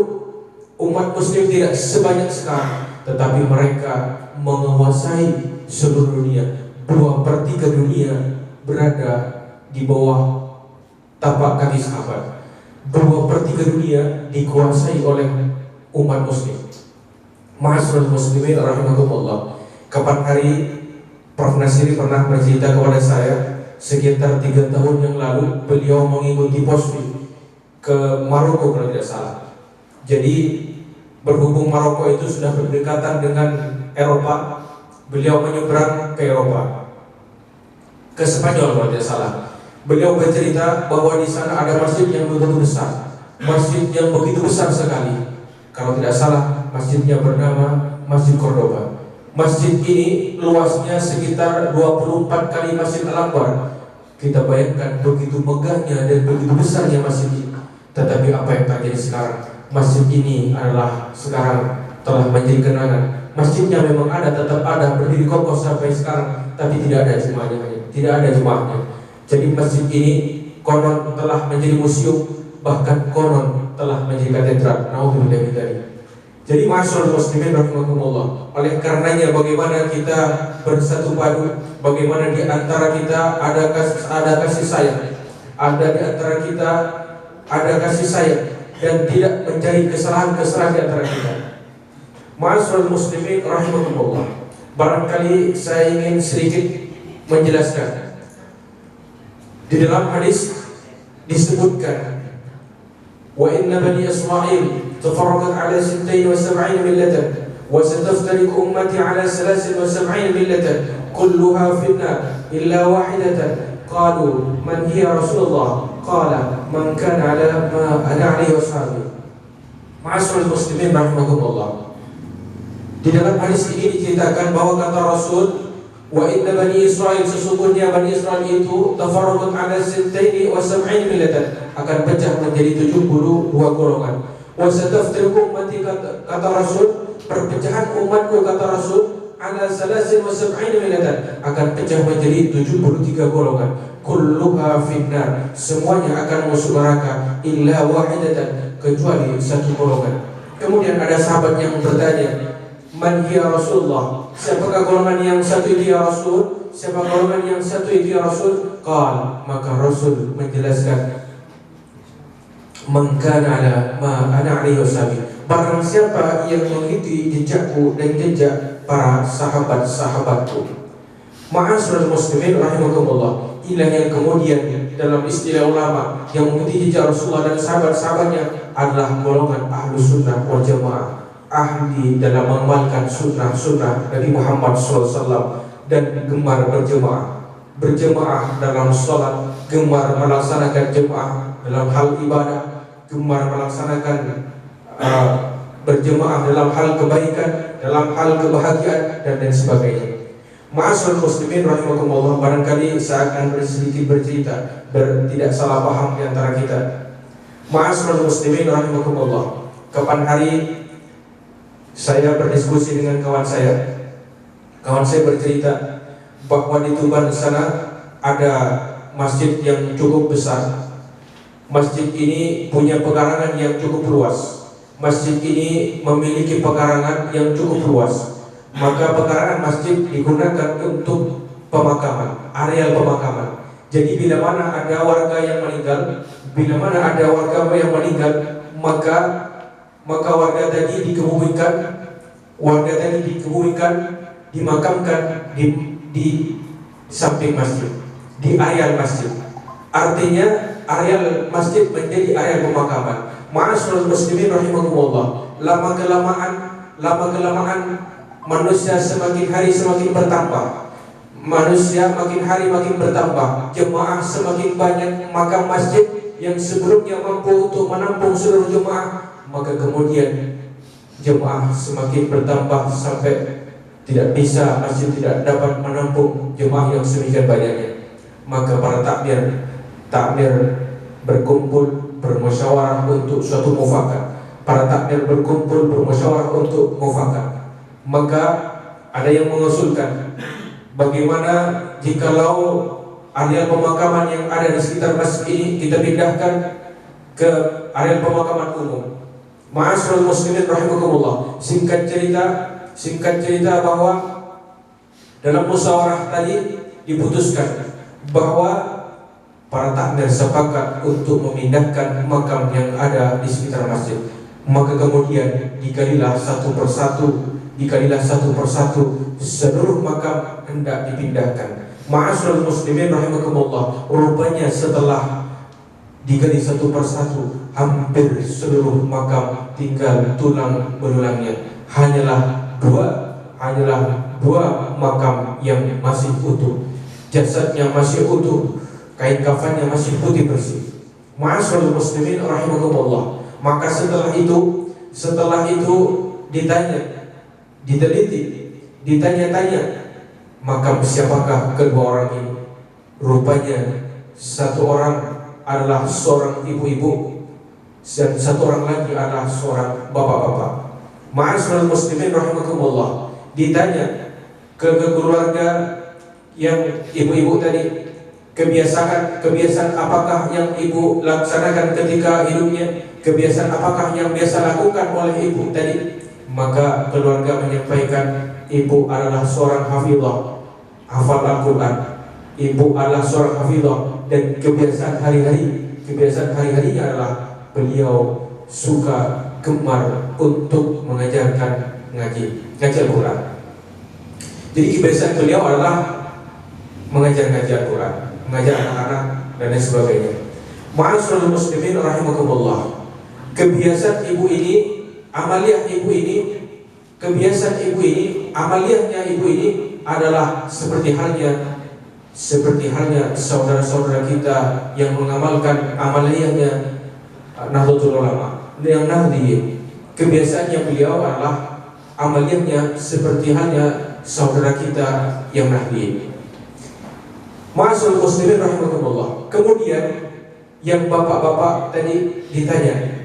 umat muslim tidak sebanyak sekarang, tetapi mereka menguasai seluruh dunia. 2/3 dunia berada di bawah tapak kaki sahabat. 2/3 dunia dikuasai oleh umat muslim. Ma'asyiral muslimin rahimakumullah. Kapan hari Prof. Nasiri pernah bercerita kepada saya, sekitar 3 tahun yang lalu beliau mengikuti posfi ke Maroko kalau tidak salah. Jadi berhubung Maroko itu sudah berdekatan dengan Eropa, beliau menyeberang ke Eropa, ke Spanyol kalau tidak salah. Beliau bercerita bahwa di sana ada masjid yang begitu besar, masjid yang begitu besar sekali. Kalau tidak salah, masjidnya bernama Masjid Cordoba. Masjid ini luasnya sekitar 24 kali Masjid Al-Akbar. Kita bayangkan begitu megahnya dan begitu besarnya masjid ini. Tetapi apa yang terjadi sekarang? Masjid ini adalah sekarang telah menjadi kenangan. Masjidnya memang ada, tetap ada, berdiri kokoh sampai sekarang, tapi tidak ada jemaahnya, tidak ada jemaahnya. Jadi masjid ini konon telah menjadi museum, bahkan konon telah menjadi katedral. Nauzubillah min dzalik. Jadi ma'asyiral muslimin rahimakumullah. Oleh karenanya bagaimana kita bersatu padu, bagaimana di antara kita ada kasih sayang, ada di antara kita ada kasih sayang dan tidak mencari kesalahan-kesalahan di antara kita. Ma'asyiral muslimin rahimakumullah. Barangkali saya ingin sedikit menjelaskan. Di dalam hadis disebutkan, wa inna bani Israil tafarraqat ala 72 millatan wa sataftariqu ummati ala 73 millatan kulluha finnar illa wahidatan. Qalu man hiya Rasulullah? Qala man kana ala ma ana alaihi washabi. Ma'asyiral muslimin rahimakumullah. Di dalam hadis ini diceritakan bahwa kata Rasul, wa inna bani Israil, sesungguhnya bani Israil itu tafarraqat ala 72 millatan, akan pecah menjadi 72 golongan. Wa sataftariqu ummati, kata Rasul, perpecahan umatku kata Rasul, ala 73 millatan, akan pecah menjadi 73 golongan. Kulluha finnar, semuanya akan masuk neraka, illa wahidatan, kecuali satu golongan. Kemudian ada sahabat yang bertanya, man hiya Rasulullah? Siapakah golongan yang satu itu ya Rasul? Siapa golongan yang satu itu ya Rasul? Qal, maka Rasul menjelaskan, man kana ala ma ana alaihi wasallam, barang siapa yang mengikuti jejakku dan jejak para sahabat-sahabatku. Ma'asyiral muslimin rahimakumullah. Inilah yang kemudian dalam istilah ulama yang mengikuti jejak Rasulullah dan sahabat-sahabatnya adalah golongan ahlus sunnah wal jamaah, ahli dalam mengamalkan sunnah-sunnah Nabi Muhammad SAW dan gemar berjemaah dalam sholat, gemar melaksanakan jemaah dalam hal ibadah, gemar melaksanakan berjemaah dalam hal kebaikan, dalam hal kebahagiaan dan lain sebagainya. Ma'asyiral muslimin rahimakumullah, barangkali saya akan sedikit bercerita tidak salah paham di antara kita. Ma'asyiral muslimin rahimakumullah, kapan hari saya berdiskusi dengan kawan saya bercerita bahwa di Tuban sana ada masjid yang cukup besar. Masjid ini punya pekarangan yang cukup luas. Masjid ini memiliki pekarangan yang cukup luas. Maka pekarangan masjid digunakan untuk pemakaman, areal pemakaman. Jadi bila mana ada warga yang meninggal, maka warga tadi dikebumikan, dimakamkan di samping masjid, di areal masjid. Artinya areal masjid menjadi areal pemakaman. Ma'asyiral muslimin rahimakumullah. Lama kelamaan manusia semakin hari semakin bertambah. Manusia makin hari makin bertambah. Jemaah semakin banyak, maka masjid yang sebelumnya mampu untuk menampung seluruh jemaah, maka kemudian jemaah semakin bertambah sampai tidak bisa, masjid tidak dapat menampung jemaah yang semikian banyaknya. Maka para takmir berkumpul bermusyawarah untuk suatu mufakat. Para takmir berkumpul bermusyawarah untuk mufakat. Maka ada yang mengusulkan, bagaimana jikalau areal pemakaman yang ada di sekitar masjid ini kita pindahkan ke areal pemakaman umum. Ma'asyiral muslimin rahimakumullah. Singkat cerita bahwa dalam musyawarah tadi diputuskan bahwa para takmir sepakat untuk memindahkan makam yang ada di sekitar masjid. Maka kemudian dikalilah satu persatu seluruh makam hendak dipindahkan. Ma'asyiral muslimin rahimakumullah. Rupanya setelah digali satu persatu, hampir seluruh makam tinggal tulang belulangnya. Hanyalah dua makam yang masih utuh. Jasadnya masih utuh, kain kafannya masih putih bersih. Ma'asyiral muslimin rahimakumullah. Maka setelah itu ditanya-tanya, makam siapakah kedua orang ini? Rupanya satu orang adalah seorang ibu-ibu dan satu orang lagi adalah seorang bapak-bapak. Ma'asyiral muslimin rahimakumullah. Ditanya ke keluarga yang ibu-ibu tadi, kebiasaan apakah yang ibu laksanakan ketika hidupnya, kebiasaan apakah yang biasa lakukan oleh ibu tadi. Maka keluarga menyampaikan ibu adalah seorang hafizah, hafal Al-Quran. Ibu adalah seorang hafizah dan kebiasaan hari-harinya adalah beliau suka gemar untuk mengajarkan ngaji Al-Quran. Jadi kebiasaan beliau adalah mengajar ngaji Al-Quran, mengajar anak-anak dan lain sebagainya. Ma'asyiral muslimin rahimakumullah. Kebiasaan ibu ini, amaliyahnya ibu ini adalah seperti halnya saudara-saudara kita yang mengamalkan amaliyahnya Nahdlatul Ulama, yang Nahdliyin. Kebiasaannya beliau adalah amaliyahnya seperti halnya saudara kita yang Nahdliyin. Ma'asyiral muslimin rahimakumullah. Kemudian yang bapak-bapak tadi ditanya,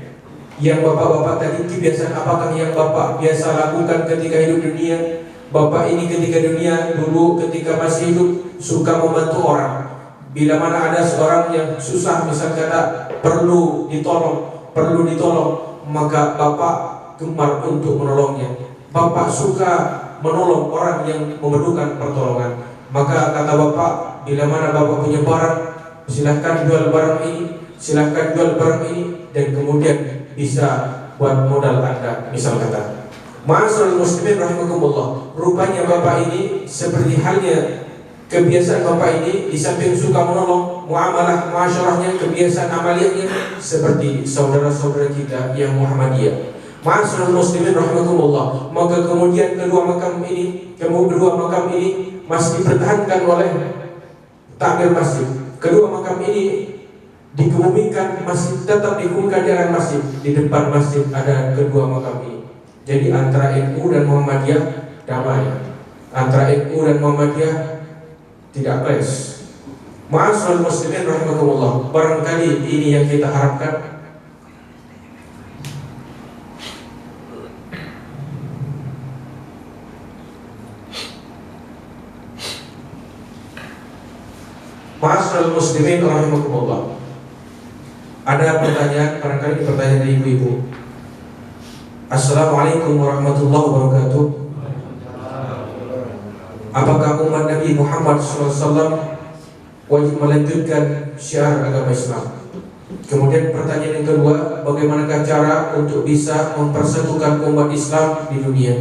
kebiasaan apakah yang bapak biasa lakukan ketika hidup dunia? Bapak ini ketika dunia dulu ketika masih hidup suka membantu orang. Bila mana ada seorang yang susah, misal kata perlu ditolong, maka bapak gemar untuk menolongnya. Bapak suka menolong orang yang memerlukan pertolongan. Maka kata bapak, bila mana bapak punya barang, silahkan jual barang ini, dan kemudian bisa buat modal Anda, misal kata. Ma'asyiral muslimin rahimakumullah. Rupanya bapak ini seperti halnya kebiasaan bapak ini, di samping suka menolong, muamalah masyarahnya, kebiasaan amaliyahnya seperti saudara-saudara kita yang Muhammadiyah. Ma'asyiral muslimin rahimakumullah. Maka kemudian kedua makam ini masih dipertahankan oleh takmir masjid. Kedua makam ini dikebumikan, masih tetap dikebumikan di area masjid. Di depan masjid ada kedua makam ini. Jadi antara NU dan Muhammadiyah damai, antara NU dan Muhammadiyah tidak clash. Ma'asyiral muslimin rahimakumullah. Barangkali ini yang kita harapkan. Ma'asyiral muslimin rahimakumullah. Ada pertanyaan, barangkali pertanyaan dari ibu-ibu. Assalamualaikum warahmatullahi wabarakatuh. Apakah umat Nabi Muhammad SAW wajib melanjutkan syiar agama Islam? Kemudian pertanyaan yang kedua, bagaimanakah cara untuk bisa mempersatukan umat Islam di dunia?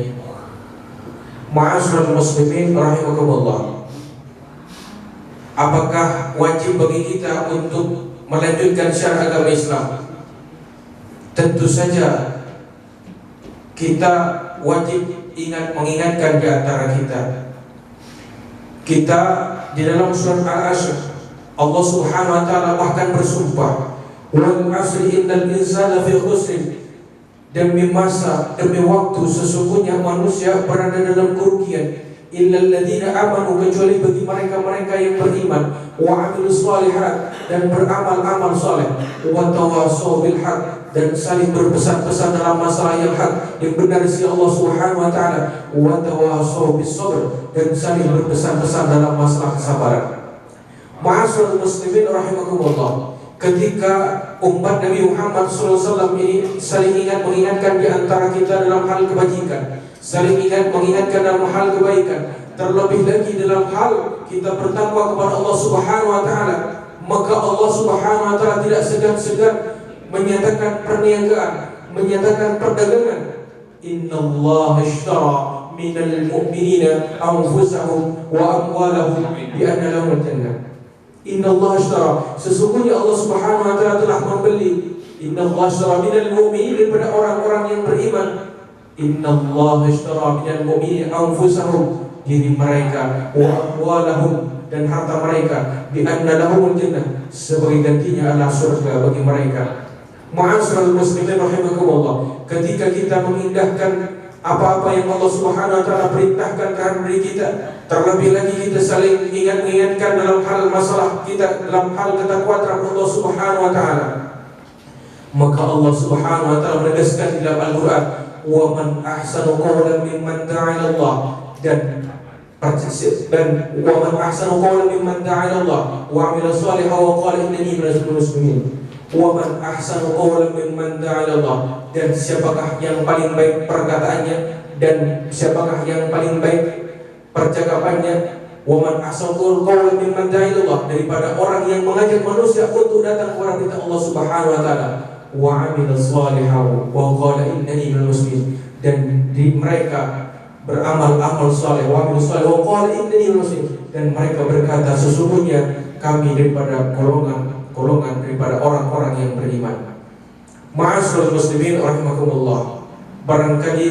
Ma'asyiral muslimin rahimakumullah. Apakah wajib bagi kita untuk melanjutkan syiar agama Islam? Tentu saja kita wajib mengingatkan di antara kita di dalam surat Al-Asr, Allah Subhanahu wa taala bahkan bersumpah, wal 'asri innal insana fi khusr. Demi masa, demi waktu, sesungguhnya manusia berada dalam kerugian. Illal ladzina amanu, kecuali bagi mereka-mereka yang beriman, wa 'amilus shalihat, dan beramal-amal saleh, wa tawassaw bil haq, dan saling berpesan-pesan dalam masalah yang hak, yang benar si Allah Subhanahu wa taala, wa tawassaw bis sabr, dan saling berpesan-pesan dalam masalah kesabaran. Ma'asyiral muslimin rahimakumullah. ketika umat Nabi Muhammad SAW ini saling ingat mengingatkan di antara kita dalam hal kebajikan, saling ingat mengingatkan dalam hal kebaikan, terlebih lagi dalam hal kita bertakwa kepada Allah Subhanahu wa taala, maka Allah Subhanahu wa taala tidak segan-segan menyatakan perniagaan, menyatakan perdagangan. Innallaha ishtara minal mu'minina anfusahum wa amwalahum bi anna lahumul jannah. Innallaha ishtara, sesungguhnya Allah Subhanahu wa taala telah membeli. Innallaha ishtara minal mu'minin, daripada orang-orang yang beriman. Innallaha ishtara minal mu'minin anfusahum, diri mereka, wa amwalahum, dan harta mereka, bi anna lahumul jannah, sebagai gantinya adalah surga bagi mereka. Ma'asyiral muslimin rahimakumullah, ketika kita mengindahkan apa-apa yang Allah Subhanahu wa taala perintahkan kepada diri kita, terlebih lagi kita saling mengingatkan dalam hal masalah kita, dalam hal ketakwaan terhadap Allah Subhanahu wa taala, maka Allah Subhanahu wa taala menegaskan di dalam Al-Qur'an, wa man ahsanu qawlan mimman da'a ila Allah, dan wa man ahsanu qawlan mimman da'a ila Allah wa 'amila shalihan wa qala innani minal muslimin. Wa man ahsanu qawlan mimman da'a ila Allah, dan siapakah yang paling baik perkataannya, dan siapakah yang paling baik percakapannya. Wa man ahsanu qawlan mimman da'a ila Allah, daripada orang yang mengajak manusia untuk datang kepada kita Allah Subhanahu wa taala. Wa 'amila shalihan wa qala innani minal muslimin, dan di mereka beramal-amal saleh, wa 'amila shalihan wa qala innani minal muslimin, dan mereka berkata sesungguhnya kami daripada golongan daripada orang-orang yang beriman. Ma'asyiral muslimin rahimakumullah, barangkali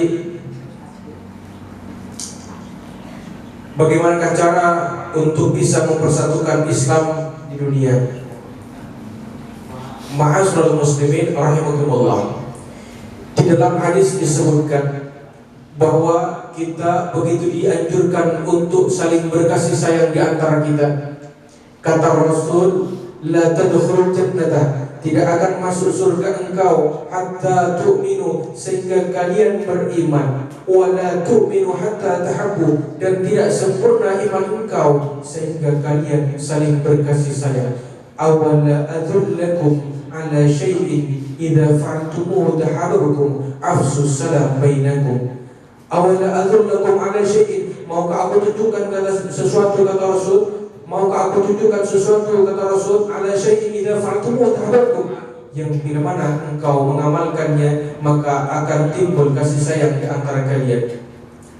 bagaimanakah cara untuk bisa mempersatukan Islam di dunia? Ma'asyiral muslimin rahimakumullah, di dalam hadis disebutkan bahwa kita begitu dianjurkan untuk saling berkasih sayang di antara kita. Kata Rasul, la tadkhulul jannah, tidak akan masuk surga engkau hatta tu'minu, sehingga kalian beriman, wa la tu'minu hatta tahabbu, dan tidak sempurna iman engkau sehingga kalian saling berkasih sayang. Awala adzullakum ala syai'in idza fa'altumuhu tahabbukum afsus salam bainakum. Awala adzullakum ala syai'in, maukah aku tunjukkan sesuatu, kata Rasul, maukah aku tunjukkan sesuatu, kata Rasul, ala syai'in idza fa'altumuhu tahabbakum, yang bila mana engkau mengamalkannya maka akan timbul kasih sayang di antara kalian.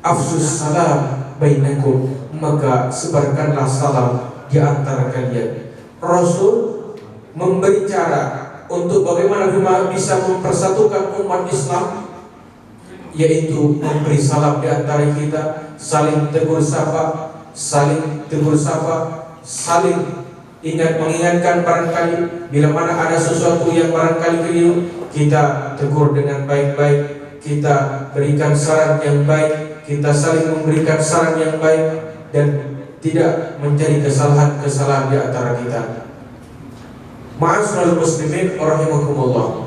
Afsus salam bainakum, maka sebarkanlah salam di antara kalian. Rasul memberi cara untuk bagaimana bisa mempersatukan umat Islam, yaitu memberi salam di antara kita, saling tegur sapa, saling mengingatkan. Barangkali bila mana ada sesuatu yang barangkali keliru, kita tegur dengan baik-baik, kita berikan saran yang baik, kita saling memberikan saran yang baik, dan tidak menjadi kesalahan-kesalahan di antara kita. Ma'asyiral muslimin rahimakumullah,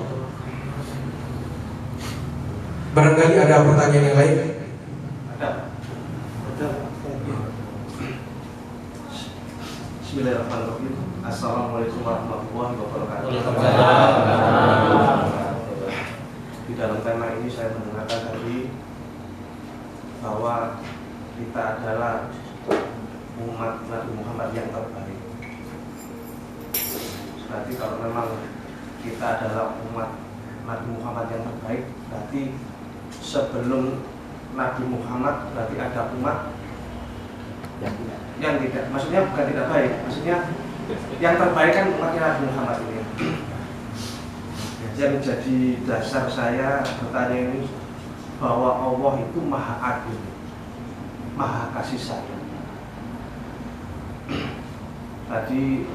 barangkali ada pertanyaan yang lain? Bismillahirrahmanirrahim. Assalamualaikum warahmatullahi wabarakatuh. Di dalam tema ini saya mendengarkan tadi bahwa kita adalah umat Nabi Muhammad yang terbaik. Berarti kalau memang kita adalah umat Nabi Muhammad yang terbaik, berarti sebelum Nabi Muhammad berarti ada umat yang tidak, maksudnya bukan tidak baik, maksudnya yang terbaik kan umatnya Nabi Muhammad ini. Yang menjadi dasar saya bertanya ini bahwa Allah itu maha adil, maha kasih sayang. Tadi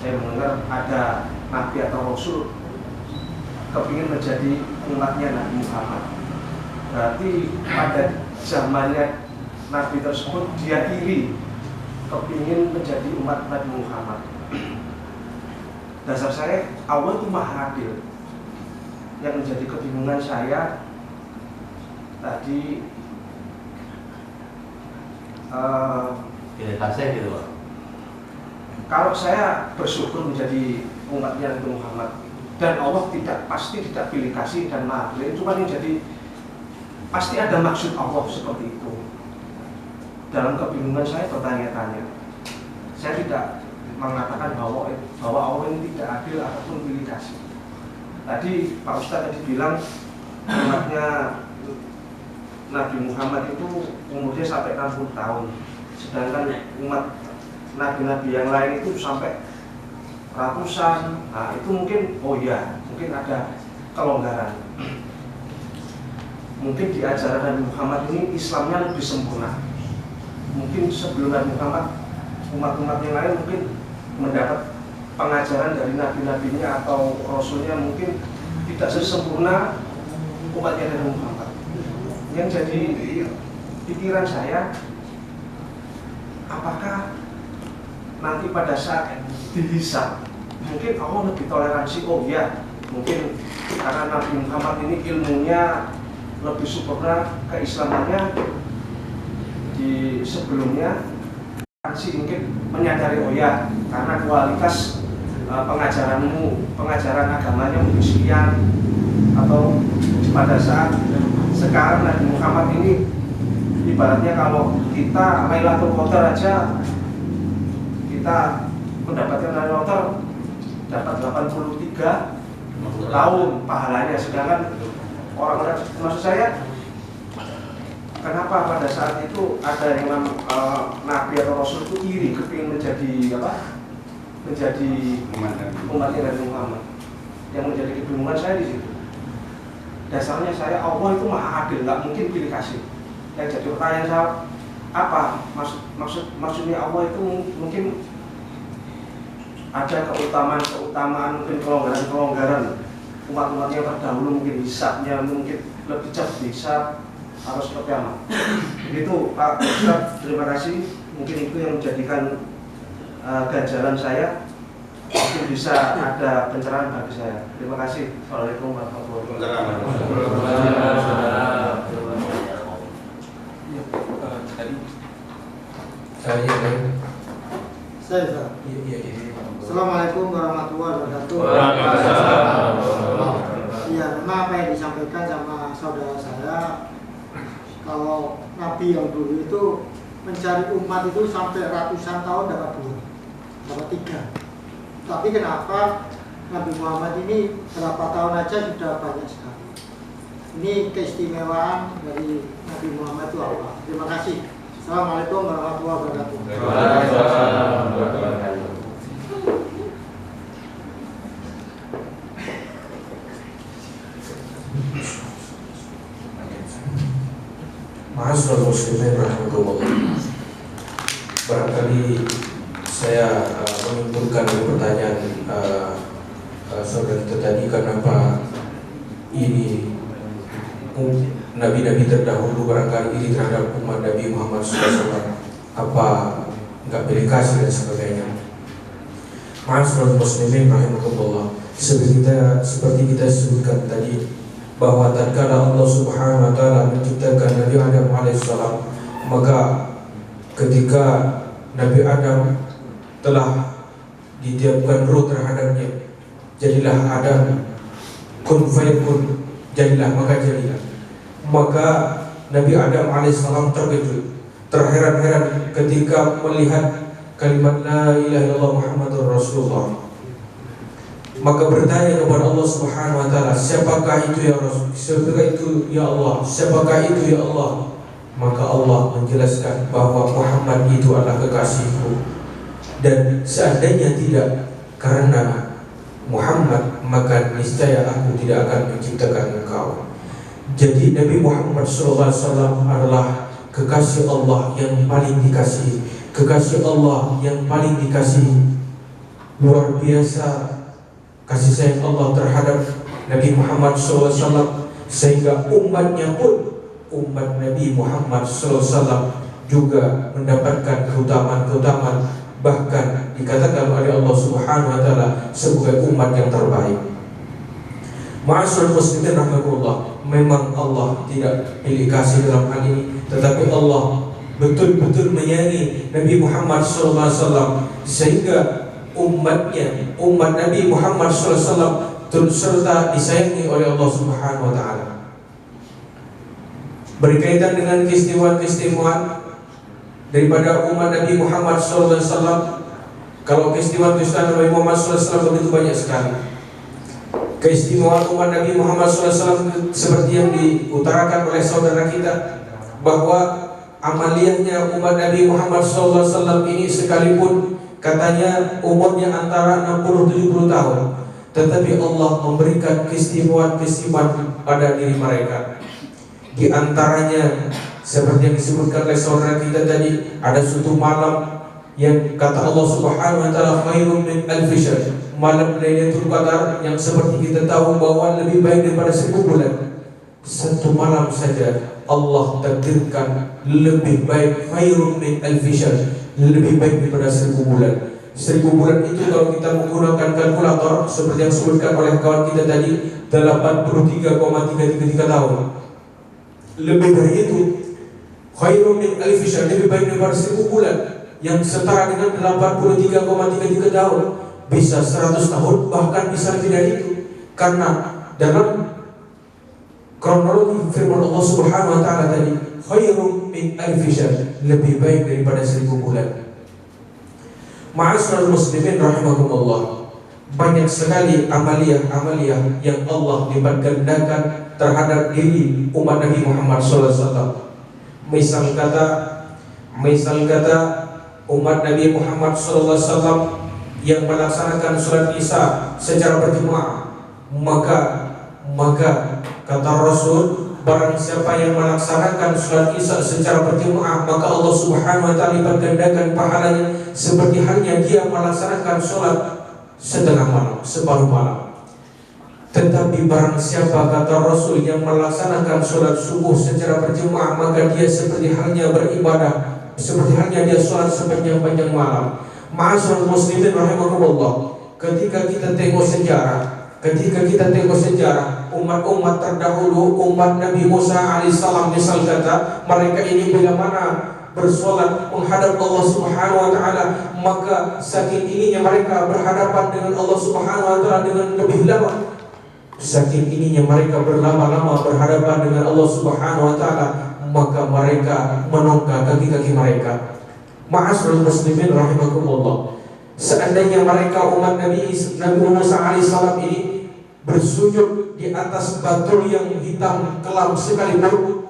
saya mendengar ada Nabi atau Rasul kepingin menjadi umatnya Nabi Muhammad. Berarti pada zamannya Nabi tersebut dia iri kepingin menjadi umat Nabi Muhammad. Dasar saya Allah itu maha adil. Yang menjadi kebingungan saya tadi Pilih kasih gitu Pak. kalau saya bersyukur menjadi umatnya Nabi Muhammad. Dan Allah pasti tidak pilih kasih dan maaf. Cuma yang jadi pasti ada maksud Allah seperti itu. Dalam kebingungan saya bertanya-tanya. Saya tidak mengatakan bahwa Allah ini tidak adil ataupun pilih kasih. Tadi Pak Ustadz tadi bilang umatnya Nabi Muhammad itu umurnya sampai 60 tahun. Sedangkan umat nabi-nabi yang lain itu sampai ratusan. Nah itu mungkin, oh iya, mungkin ada kelonggaran. Mungkin di ajaran Nabi Muhammad ini Islamnya lebih sempurna. Mungkin sebelum Nabi Muhammad umat-umat yang lain mungkin mendapat pengajaran dari nabi-nabinya atau rasulnya mungkin tidak sesempurna umatnya Nabi Muhammad. Yang jadi pikiran saya, apakah nanti pada saat dihisab mungkin Allah lebih toleransi? Oh ya, mungkin karena Nabi Muhammad ini ilmunya lebih sempurna, keislamannya di sebelumnya mungkin menyadari, oh ya, karena kualitas pengajaran agamanya mungkin sekian, atau pada saat sekarang Nabi Muhammad ini ibaratnya kalau kita Lailatul Qadar aja kita mendapatkan Lailatul Qadar dapat 83 tahun pahalanya, sedangkan orang-orang, maksud saya kenapa pada saat itu ada yang Nabi atau Rasul itu iri kepingin menjadi menjadi umatnya Nabi Muhammad. Yang menjadi kebingungan saya di situ. Dasarnya saya, Allah itu maha adil, nggak mungkin pilih kasih. Yang jadi pertanyaan saya, apa maksudnya Allah itu mungkin ada keutamaan, mungkin kelonggaran umat-umat yang terdahulu, mungkin hisabnya mungkin lebih cepat hisab atau seperti apa. Begitu Pak Ustadz, terima kasih. Mungkin itu yang menjadikan ganjalan saya, mungkin bisa ada pencerahan bagi saya. Terima kasih. Assalamualaikum warahmatullahi Saya Assalamualaikum warahmatullahi wabarakatuh. Iya, memang apa yang disampaikan sama saudara saya, kalau Nabi yang dulu itu mencari umat itu sampai ratusan tahun dapat 3. Tapi kenapa Nabi Muhammad ini berapa tahun aja sudah banyak sekali. Ini keistimewaan dari Nabi Muhammad itu apa? Terima kasih. Assalamualaikum warahmatullahi wabarakatuh. Ma'asyiral muslimin rahimakumullah. Barangkali saya menyimpulkan pertanyaan saudara kita tadi, kenapa ini nabi-nabi terdahulu barangkali ini terhadap umat Nabi Muhammad SAW, apa enggak pilih kasih dan sebagainya. Ma'asyiral muslimin rahimakumullah. Seperti kita sebutkan tadi, bahwa tatkala Allah Subhanahu wa taala menciptakan Nabi Adam alaihissalam, maka ketika Nabi Adam telah ditiupkan ruh terhadapnya, jadilah Adam, kun fayakun, jadilah maka jadilah. Maka Nabi Adam alaihissalam terkejut, terheran-heran ketika melihat kalimat la ilaha illallah Muhammadur Rasulullah. Maka bertanya kepada Allah Subhanahu wa taala, siapakah itu ya Rasul? Siapakah itu ya Allah? Siapakah itu ya Allah? Maka Allah menjelaskan bahwa Muhammad itu adalah kekasihku, dan seandainya tidak karena Muhammad maka niscaya aku tidak akan menciptakan engkau. Jadi Nabi Muhammad SAW adalah kekasih Allah yang paling dikasihi, kekasih Allah yang paling dikasihi. Luar biasa kasih sayang Allah terhadap Nabi Muhammad SAW, sehingga umatnya pun, umat Nabi Muhammad SAW juga mendapatkan keutamaan-keutamaan, bahkan dikatakan oleh Allah Subhanahu wa taala sebagai umat yang terbaik. Ma'asyiral muslimin rahimakumullah, memang Allah tidak pilih kasih dalam hal ini, tetapi Allah betul-betul menyayangi Nabi Muhammad SAW, sehingga umatnya, umat Nabi Muhammad SAW turut serta disayangi oleh Allah Subhanahu wa Ta'ala. Berkaitan dengan keistimewaan-keistimewaan daripada umat Nabi Muhammad SAW, kalau keistimewaan Nabi Muhammad SAW begitu banyak sekali. Keistimewaan umat Nabi Muhammad SAW seperti yang diutarakan oleh saudara kita, bahwa amaliyahnya umat Nabi Muhammad SAW ini sekalipun katanya umurnya antara 60-70 tahun, tetapi Allah memberikan keistimewaan-keistimewaan pada diri mereka. Di antaranya seperti yang disebutkan oleh saudara kita tadi, ada suatu malam yang kata Allah Subhanahu wa Ta'ala khairun min alfi syahr, malam Lailatul Qadar yang seperti kita tahu bahwa lebih baik daripada 1000 bulan. Satu malam saja Allah takdirkan lebih baik, khairun min alfi syahr, lebih baik daripada 1000 bulan. 1000 bulan itu kalau kita menggunakan kalkulator seperti yang disebutkan oleh kawan kita tadi, 83,333 tahun. Lebih dari itu, khairun min alfi syahr, lebih baik daripada 1000 bulan, yang setara dengan 83,33 tahun. Bisa 100 tahun, bahkan bisa lebih dari itu. Karena dalam kronologi firman Allah Subhanahu wa Ta'ala tadi, khairun min alfi syahr, lebih baik daripada 1000 bulan. Ma'asyiral muslimin rahimakumullah, banyak sekali amaliyah yang Allah lipat gandakan terhadap diri umat Nabi Muhammad SAW. Misal kata umat Nabi Muhammad SAW yang melaksanakan sholat Isya secara berjamaah, maka kata Rasul, barang siapa yang melaksanakan sholat Isya secara berjamaah, maka Allah Subhanahu wa Ta'ala lipat gandakan pahalanya seperti halnya dia melaksanakan sholat setengah malam, separuh malam. Tetapi barang siapa kata Rasul yang melaksanakan sholat subuh secara berjamaah, maka dia seperti halnya beribadah, seperti halnya dia sholat sepanjang-panjang malam. Ma'asyiral muslimin rahimakumullah, ketika kita tengok sejarah umat-umat terdahulu, umat Nabi Musa alaihissalam misal kata, mereka ini bila mana bersolat menghadap Allah Subhanahu wa Ta'ala, maka saking ininya mereka berhadapan dengan Allah Subhanahu wa Ta'ala dengan lebih lama. Saking ininya mereka berlama-lama berhadapan dengan Allah Subhanahu wa Ta'ala, maka mereka menongkak kaki-kaki mereka. Ma'asyiral muslimin rahimakumullah, seandainya mereka umat Nabi Musa alaihissalam ini bersujud di atas batu yang hitam kelam sekalipun,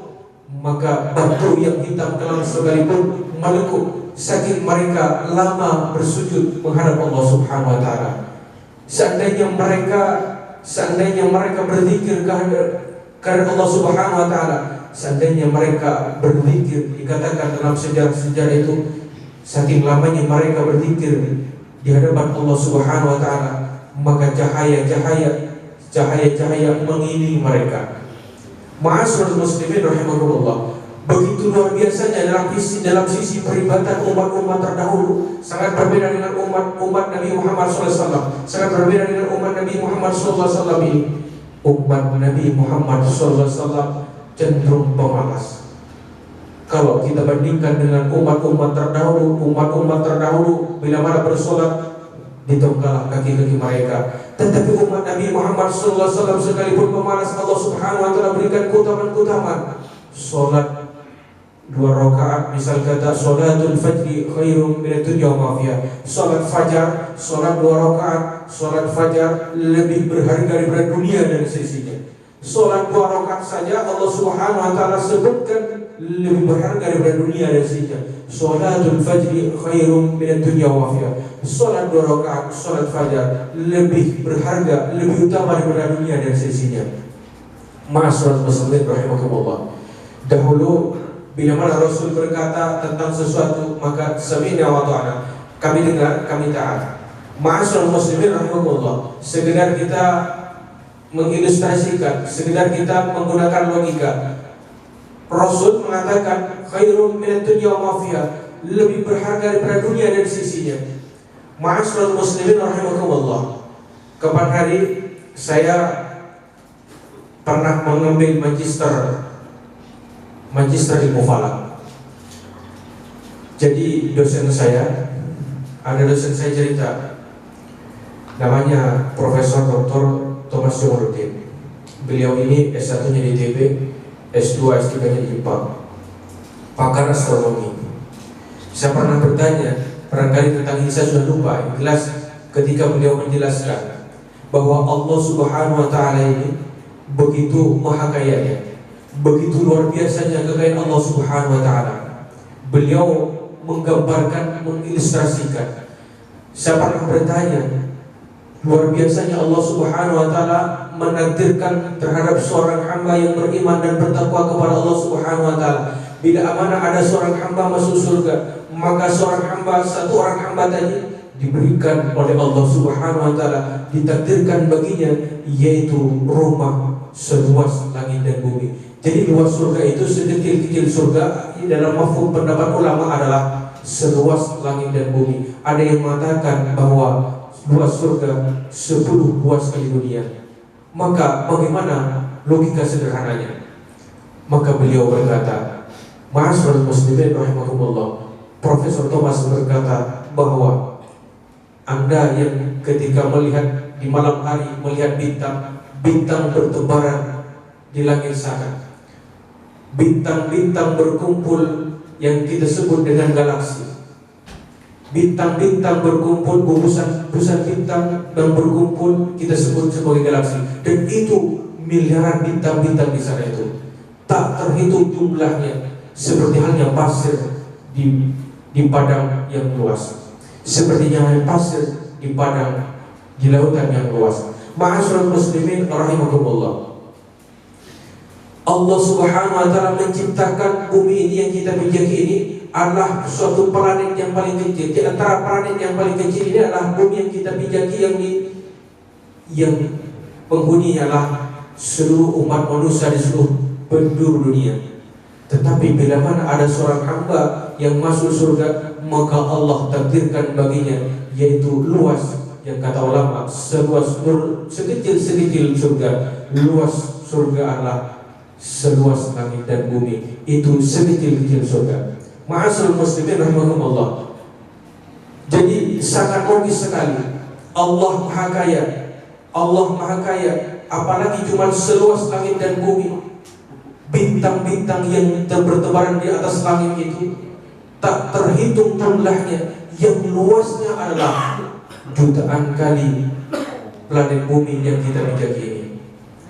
maka batu yang hitam kelam sekalipun melekuk saking mereka lama bersujud menghadap Allah Subhanahu wa Ta'ala. Seandainya mereka berzikir karena Allah Subhanahu wa Ta'ala, seandainya mereka berzikir, dikatakan dalam sejarah itu, saking lamanya mereka berzikir di hadapan Allah Subhanahu wa Ta'ala, maka cahaya-cahaya mengiringi mereka. Ma'asyiral muslimin rahimakumullah, begitu luar biasanya dalam sisi peribadatan umat-umat terdahulu, sangat berbeda dengan umat Nabi Muhammad SAW, sangat berbeda dengan umat Nabi Muhammad SAW ini. Umat Nabi Muhammad SAW cenderung pemalas. Kalau kita bandingkan dengan umat-umat terdahulu bila mana bersolat ditongkal kaki-kaki mereka. Tetapi umat Nabi Muhammad SAW sekalipun pemalas, Allah Subhanahu wa Ta'ala berikan keutamaan. Solat 2 rakaat, misal kata sholatul fajri khairum minad dunya wa ma fiha. Solat fajar, solat 2 rakaat, solat fajar lebih berharga daripada dunia dan seisinya. Solat 2 rakaat saja Allah Subhanahu wa Ta'ala sebutkan lebih berharga daripada dunia dan seisinya. Sholatul fajri khairum minad dunya wa ma fiha. Solat 2 rakaat, solat fajar lebih berharga, lebih utama daripada dunia dan seisinya. Ma'asyiral muslimin rahimakumullah, dahulu bila mana Rasul berkata tentang sesuatu, maka sami'na wa ta'ana, kami dengar, kami taat. Ma'asyiral muslimin rahimakumullah, sekedar kita mengilustrasikan, sekedar kita menggunakan logika. Rasul mengatakan khairum minad dunya wa ma fiha, lebih berharga daripada dunia dan sisinya. Ma'asyiral muslimin rahimakumullah, kapan hari saya pernah mengambil magister ilmu falak. Jadi ada dosen saya cerita, namanya Profesor Dr. Thomas Jamaluddin. Beliau ini S1-nya di ITB, S2, S3-nya di Jepang, pakar astronomi. Saya pernah bertanya, barangkali tentang ini saya sudah lupa, jelas ketika beliau menjelaskan bahwa Allah Subhanahu wa Ta'ala ini begitu maha kayanya, begitu luar biasanya kekayaan Allah Subhanahu wa Ta'ala. Beliau menggambarkan, mengilustrasikan. Saya pernah bertanya, luar biasanya Allah Subhanahu wa Ta'ala menakdirkan terhadap seorang hamba yang beriman dan bertakwa kepada Allah Subhanahu wa Ta'ala. Bila mana ada seorang hamba masuk surga, maka seorang hamba, satu orang hamba tadi diberikan oleh Allah Subhanahu wa Ta'ala, ditakdirkan baginya yaitu rumah seluas langit dan bumi. Jadi luas surga itu sekecil-kecil surga dalam mafhum pendapat ulama adalah seluas langit dan bumi. Ada yang mengatakan bahwa luas surga 10 luas kali dunia. Maka bagaimana logika sederhananya? Maka beliau berkata, Ma'asyiral muslimin rahimakumullah, Profesor Thomas berkata bahwa Anda yang ketika melihat di malam hari, melihat bintang bertebaran di langit sana, bintang-bintang berkumpul yang kita sebut dengan galaksi, bintang-bintang berkumpul, gugusan bintang dan berkumpul kita sebut sebagai galaksi. Dan itu miliaran bintang-bintang di sana itu tak terhitung jumlahnya, seperti halnya pasir di padang yang luas, seperti halnya pasir di padang di lautan yang luas. Ma'asyiral muslimin rahimakumullah, Allah Subhanahu wa Ta'ala menciptakan bumi ini yang kita pijaki ini adalah suatu planet yang paling kecil. Di antara planet yang paling kecil ini adalah bumi yang kita pijaki, yang penghuninya adalah seluruh umat manusia di seluruh penjuru dunia. Tetapi bila mana ada seorang hamba yang masuk surga, maka Allah takdirkan baginya yaitu luas, yang kata ulama seluas sekecil-sekecil surga. Luas surga adalah seluas langit dan bumi, itu sekecil-kecil surga. Ma'asyiral muslimin rahimakumullah. Jadi sangat logis sekali. Allah Maha Kaya, Allah Maha Kaya, apalagi cuma seluas langit dan bumi. Bintang-bintang yang bertebaran di atas langit itu tak terhitung jumlahnya, yang luasnya adalah jutaan kali planet bumi yang kita pijaki ini.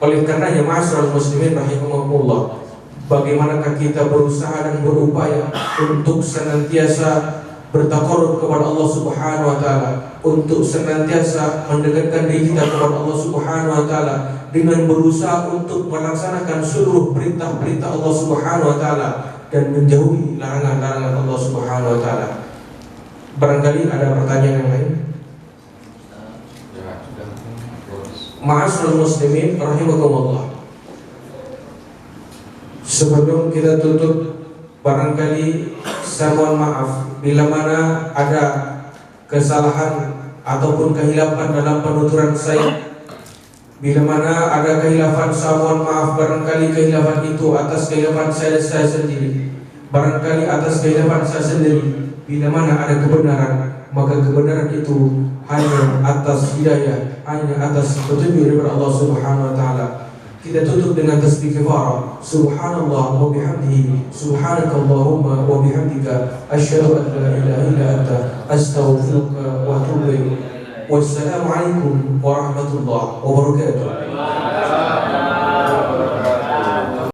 Oleh karenanya, ma'asyiral muslimin rahimakumullah, bagaimanakah kita berusaha dan berupaya untuk senantiasa bertakarrub kepada Allah Subhanahu wa Ta'ala, untuk senantiasa mendekatkan diri kita kepada Allah Subhanahu wa Ta'ala dengan berusaha untuk melaksanakan seluruh perintah-perintah Allah Subhanahu wa Ta'ala dan menjauhi larangan-larangan Allah Subhanahu wa Ta'ala. Barangkali ada pertanyaan yang lain? Ma'asyiral muslimin rahimakumullah, sebelum kita tutup, barangkali saya mohon maaf bila mana ada kesalahan ataupun kehilafan dalam penuturan saya. Bila mana ada kehilafan, saya mohon maaf. Barangkali kehilafan itu atas kehilafan saya sendiri, barangkali atas kehilafan saya sendiri. Bila mana ada kebenaran, maka kebenaran itu hanya atas hidayah, hanya atas petunjuk dari Allah Subhanahu wa Ta'ala. Kita tutup dengan tasbih kifarah, subhanallah wa bihamdihi, subhanakallahumma wa bihamdika, asyhadu an la ilaha illa anta, astaghfiruka wa atubu ilaik. Wassalamu alaikum warahmatullahi wabarakatuh.